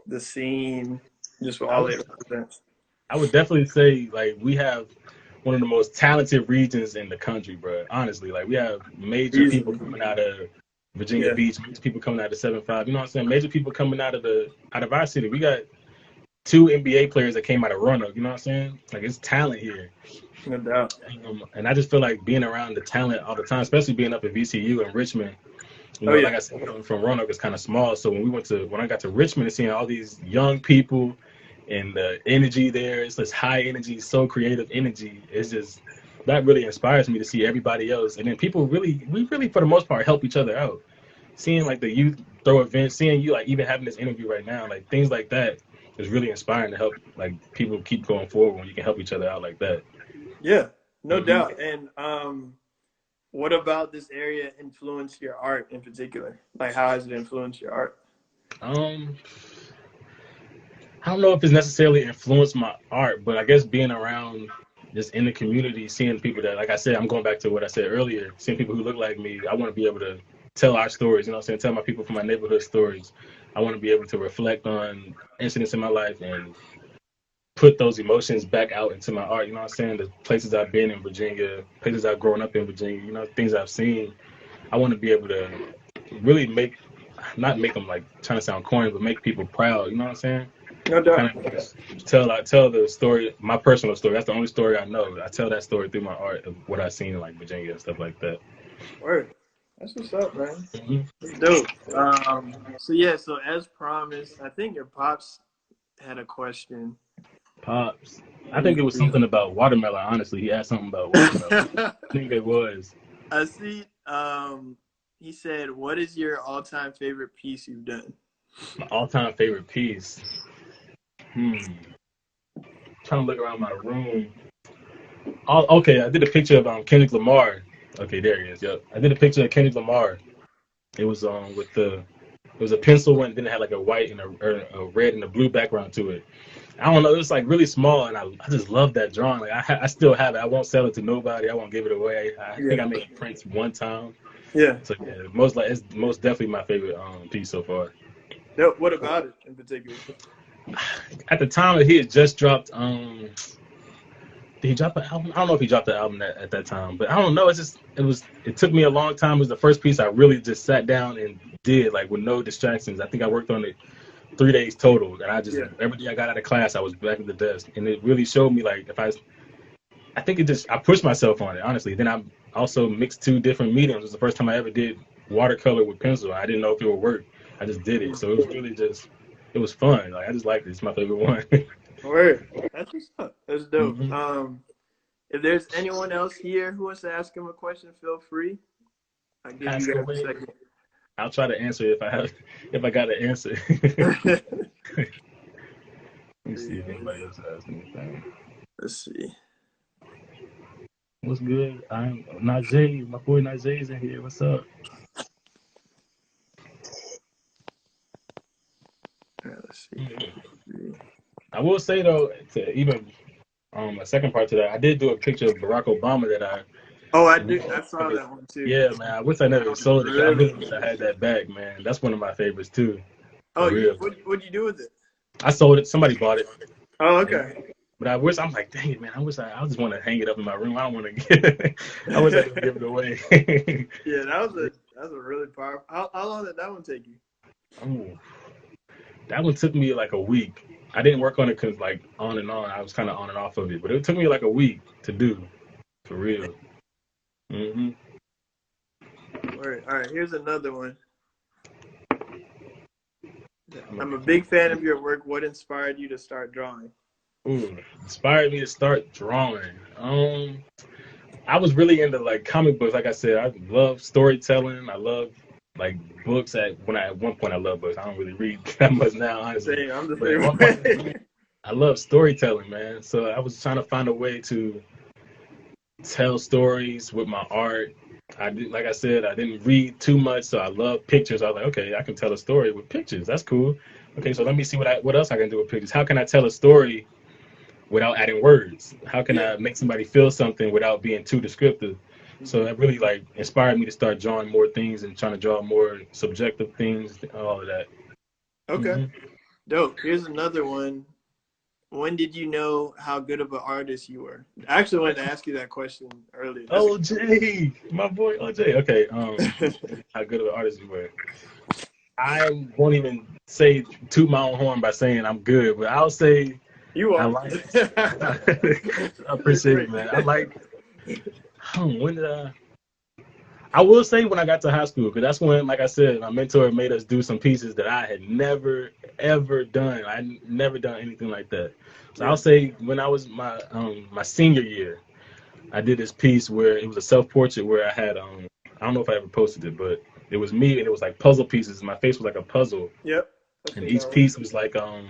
the scene, just what all it represents? I would definitely say like we have one of the most talented regions in the country, bro. Honestly, like we have major people coming out of Virginia Beach, major people coming out of 7-5. You know what I'm saying? Major people coming out of our city. We got 2 NBA players that came out of Roanoke. You know what I'm saying? Like it's talent here. No doubt. And I just feel like being around the talent all the time, especially being up at VCU and Richmond. You know, like I said, from Roanoke, it's kind of small. So when I got to Richmond and seeing all these young people and the energy there, it's this high energy, so creative energy. It's just, that really inspires me to see everybody else. And then we really, for the most part, help each other out. Seeing like the youth throw events, seeing you like even having this interview right now, like things like that is really inspiring to help like people keep going forward when you can help each other out like that. Yeah, no doubt. And what about this area influenced your art in particular? Like, how has it influenced your art? I don't know if it's necessarily influenced my art, but I guess being around just in the community, seeing people that, like I said, I'm going back to what I said earlier, seeing people who look like me, I want to be able to tell our stories, you know what I'm saying? Tell my people from my neighborhood stories. I want to be able to reflect on incidents in my life and put those emotions back out into my art, you know what I'm saying? The places I've been in Virginia, places I've grown up in Virginia, you know, things I've seen. I want to be able to really not make them like trying to sound corny, but make people proud, you know what I'm saying? No doubt. Kind of tell the story, my personal story. That's the only story I know. I tell that story through my art of what I've seen in like Virginia and stuff like that. Word. That's what's up, man. That's dope. So as promised, I think your pops had a question. Pops. I think it was something about watermelon, honestly. He asked something about watermelon. I think it was. I see. He said, what is your all-time favorite piece you've done? My all-time favorite piece? Trying to look around my room. Okay, I did a picture of Kendrick Lamar. Okay, there he is. Yep. I did a picture of Kendrick Lamar. It was it was a pencil one, then it had like a white and a red and a blue background to it. I don't know, it was like really small, and I just love that drawing. Like I still have it. I won't sell it to nobody. I won't give it away. I think I made prints one time. Yeah. So yeah, it's most definitely my favorite piece so far. What about it in particular? At the time, he had just dropped. Did he drop an album? I don't know if he dropped the album at that time, but I don't know. It took me a long time. It was the first piece I really just sat down and did, like with no distractions. I think I worked on it 3 days total, and I just every day I got out of class, I was back at the desk, and it really showed me like I pushed myself on it, honestly. Then I also mixed 2 different mediums. It was the first time I ever did watercolor with pencil. I didn't know if it would work. I just did it, so it was really it was fun. Like I just liked it. It's my favorite one. Word. That's what's up. That's dope. If there's anyone else here who wants to ask him a question, feel free. I'll give you guys a second. I'll try to answer if I got to answer. Let me see if anybody else has anything. Let's see. What's good? I'm Najee. My boy Najee's in here. What's up? Let's see. I will say though, to even a second part to that, I did do a picture of Barack Obama that I. Oh, I did. I saw that one too. Yeah, man. I wish I never sold it. I really wish I had that back, man. That's one of my favorites too. For real. What'd you do with it? I sold it. Somebody bought it. Oh, okay. But I'm like, dang it, man. I just want to hang it up in my room. I don't want to get. I wish I could give it away. Yeah, that was a really powerful. How long did that one take you? Oh, that one took me like a week. I didn't work on it because like on and on. I was kind of on and off of it, but it took me like a week to do, for real. Mhm. All right. Here's another one. I'm a big fan of your work. What inspired you to start drawing? Ooh, inspired me to start drawing. I was really into like comic books. Like I said, I love storytelling. I love like books. At one point I loved books. I don't really read that much now, honestly. I'm the But at one point, I love storytelling, man. So I was trying to find a way to tell stories with my art. Like I said, I didn't read too much, so I love pictures. I was like, okay, I can tell a story with pictures. That's cool. Okay, so let me see what else I can do with pictures. How can I tell a story without adding words? How can I make somebody feel something without being too descriptive? So that really like inspired me to start drawing more things and trying to draw more subjective things, all of that. Okay. Dope. Here's another one. When did you know how good of an artist you were? I actually wanted to ask you that question earlier. OJ, my boy OJ. Okay, how good of an artist you were? I won't even say toot my own horn by saying I'm good, but I'll say you are. I appreciate it, man. When did I will say when I got to high school, because that's when, like I said, my mentor made us do some pieces that I had never, ever done. I never done anything like that. So I'll say when I was my senior year, I did this piece where it was a self-portrait where I had, I don't know if I ever posted it, but it was me and it was like puzzle pieces. My face was like a puzzle. Yep. And each piece was like a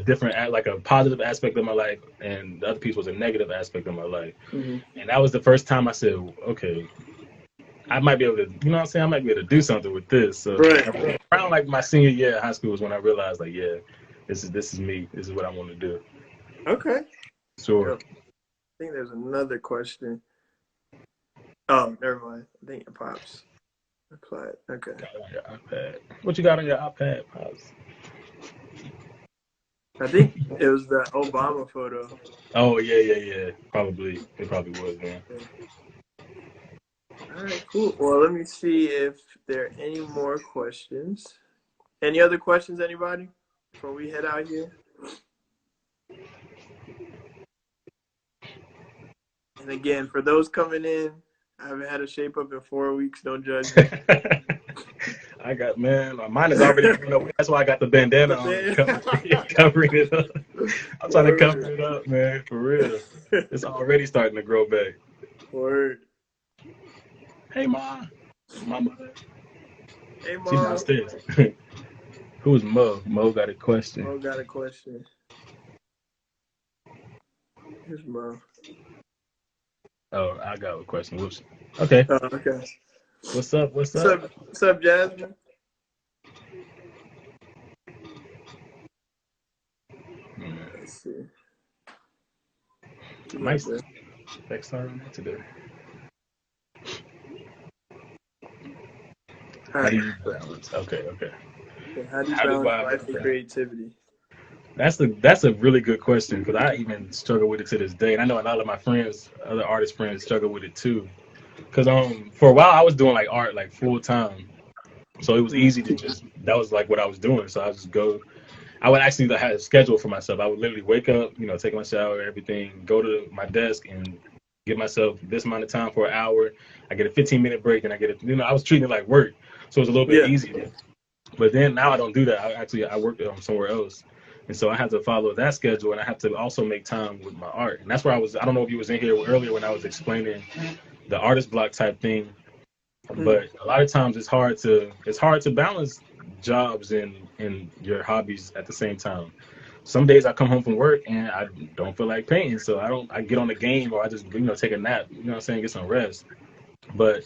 different, like a positive aspect of my life, and the other piece was a negative aspect of my life. And that was the first time I said, okay, I might be able to, you know what I'm saying? I might be able to do something with this. So around like my senior year of high school was when I realized, like, yeah, this is me. This is what I want to do. Okay. Sure. Yep. I think there's another question. Oh, never mind. I think it pops. Applied. Okay. Your iPad. What you got on your iPad, Pops? I think it was the Obama photo. Oh, yeah. Probably. It probably was, man. All right, cool. Well, let me see if there are any more questions. Any other questions, anybody, before we head out here? And again, for those coming in, I haven't had a shape up in 4 weeks. Don't judge me. I got, man, mine is already, that's why I got the bandana on, covering it up. I'm trying to cover it up, man, for real. It's already starting to grow back. Word. Hey, Ma. Mama. Hey, Mom. She's downstairs. Who's Mo? Mo got a question. Mo got a question. Here's Mo. Oh, I got a question. Whoops. Okay. Okay. What's up? What's up, Jasmine? Let's see. Nice. Next time today. How do you balance? Okay. How do you balance life and creativity? That's a really good question, because I even struggle with it to this day, and I know a lot of my friends, other artist friends, struggle with it too. Because for a while I was doing like art like full time, so it was easy to that was like what I was doing. So I just go. I would actually have a schedule for myself. I would literally wake up, take my shower, everything, go to my desk and give myself this amount of time for an hour. I get a 15-minute break, and I get I was treating it like work, so it was a little bit easier. But then now I don't do that. I work somewhere else. And so I have to follow that schedule, and I have to also make time with my art. And that's where I don't know if you was in here earlier when I was explaining the artist block type thing. But a lot of times it's hard to balance jobs and your hobbies at the same time. Some days I come home from work and I don't feel like painting, so I get on the game, or I just take a nap, get some rest. But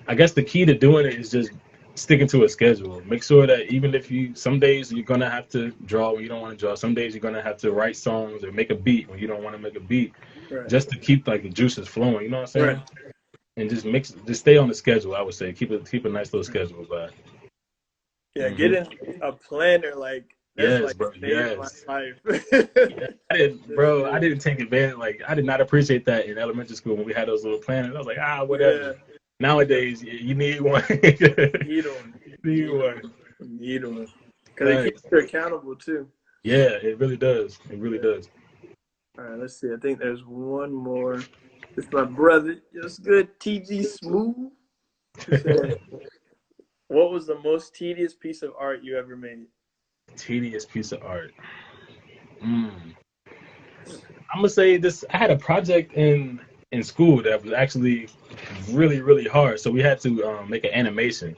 I guess the key to doing it is just sticking to a schedule. Make sure that even if some days you're gonna have to draw when you don't want to draw. Some days you're gonna have to write songs or make a beat when you don't want to make a beat, just to keep like the juices flowing. You know what I'm saying? Right. And just stay on the schedule. I would say keep a nice little schedule, but. Yeah, getting a planner, like, that's Yes, like bro. saved my Yes. life. Yeah, I didn't take advantage. Like, I did not appreciate that in elementary school when we had those little planners. I was like, Yeah. whatever. Nowadays, you need one. Need one. Need one. Need one. Because it keeps Thanks. you accountable, too. Yeah, it really does. It really does. All right, let's see. I think there's one more. It's my brother. Just good. TG Smooth. He said, what was the most tedious piece of art you ever made? Tedious piece of art. I'm gonna say this. I had a project in school that was actually really really hard. So we had to make an animation.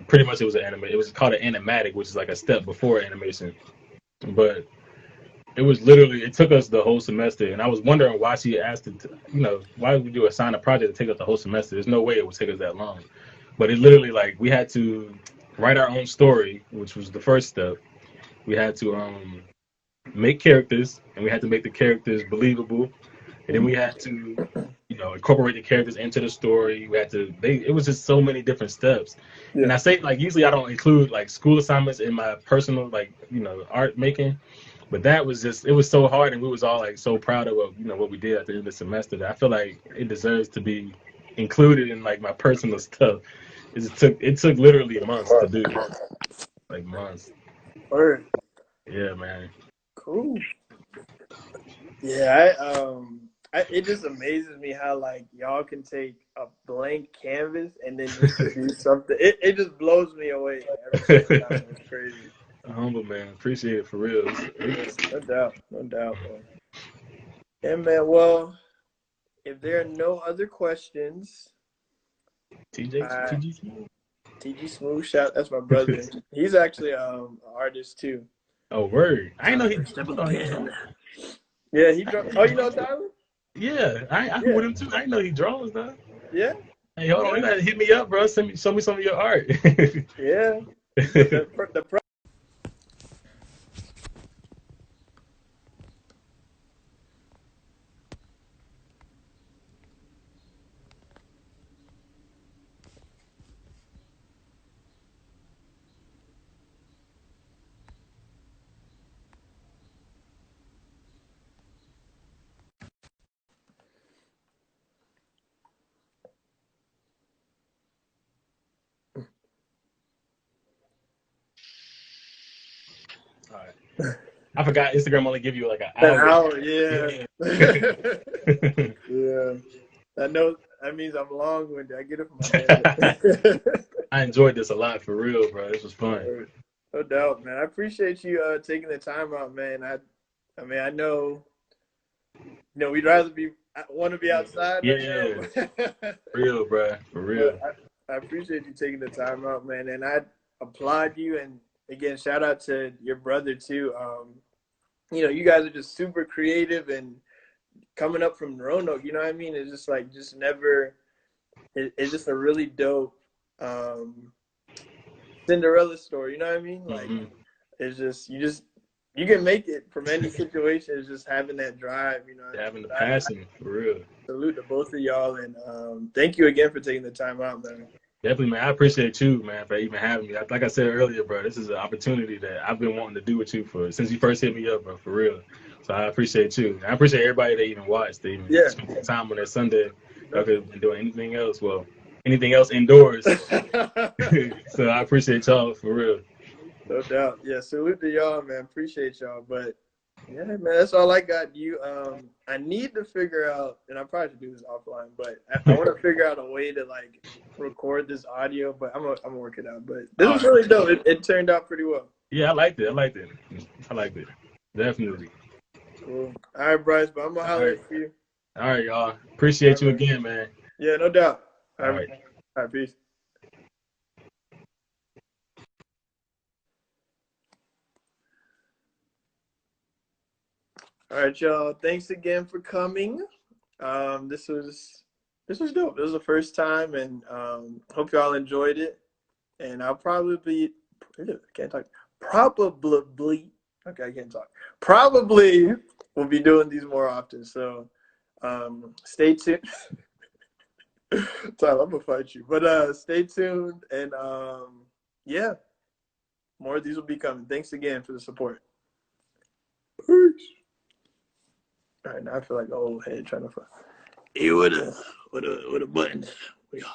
Pretty much, it was an anime. It was called an animatic, which is like a step before animation. But it was literally, it took us the whole semester, and I was wondering why she asked it. Why would you assign a project to take us the whole semester? There's no way it would take us that long. But it literally, like, we had to write our own story, which was the first step. We had to make characters, and we had to make the characters believable, and then we had to, incorporate the characters into the story. We had to. It was just so many different steps. Yeah. And I say, like, usually I don't include like school assignments in my personal, like, art making. But that was just, it was so hard, and we was all like so proud of what we did at the end of the semester, that I feel like it deserves to be included in like my personal stuff. It took literally months to do, like months. Word. Yeah, man. Cool. Yeah, it just amazes me how, like, y'all can take a blank canvas and then just do something. It just blows me away every single time. It's crazy. Humble, man. Appreciate it for real. No doubt, man. Yeah, man. Well, if there are no other questions, TG Smooth, shout. That's my brother. He's actually an artist too. Oh, word! I know he. Yeah, he draw. Oh, you know Tyler? Yeah, I with him too. I know he draws though. Yeah. Hey, hold on, you gotta hit me up, bro. Show me some of your art. Yeah. All right. I forgot Instagram only give you like an hour. Yeah. Yeah. I know that means I'm long-winded. I get it from my head. I enjoyed this a lot, for real, bro. This was fun. No doubt, man. I appreciate you taking the time out, man. I mean, I know, we'd rather want to be outside. Yeah. For real, bro. For real. I appreciate you taking the time out, man. And I applaud you. And again, shout out to your brother too. You guys are just super creative and coming up from Roanoke. You know what I mean? It's just like, it's just a really dope Cinderella story. You know what I mean? Like, it's just, you can make it from any situation. It's just having that drive, having the passion, for real. Salute to both of y'all, and thank you again for taking the time out, man. Definitely, man. I appreciate you, man, for even having me. Like I said earlier, bro, this is an opportunity that I've been wanting to do with you since you first hit me up, bro, for real. So I appreciate you. I appreciate everybody that even watched, that even spent time on that Sunday. Y'all could have been doing anything else. Well, anything else indoors. So I appreciate y'all, for real. No doubt. Yeah, salute to y'all, man. Appreciate y'all. But yeah, man, that's all I got. I need to figure out, and I probably should do this offline, but I want to figure out a way to like record this audio, but I'm gonna work it out. But this was really dope. It turned out pretty well. Yeah, I liked it. Definitely. Cool. All right, Bryce, but I'm gonna holler at you. All right, y'all. Appreciate you again, man. Yeah, no doubt. All right. All right, peace. All right, y'all. Thanks again for coming. This was dope. This was the first time, and hope y'all enjoyed it. And I'll probably we'll be doing these more often. So stay tuned. Tyler, I'm gonna fight you, but stay tuned, and yeah. More of these will be coming. Thanks again for the support. Peace. All right, now I feel like an old head trying to find. Hey, what a buttons. We go.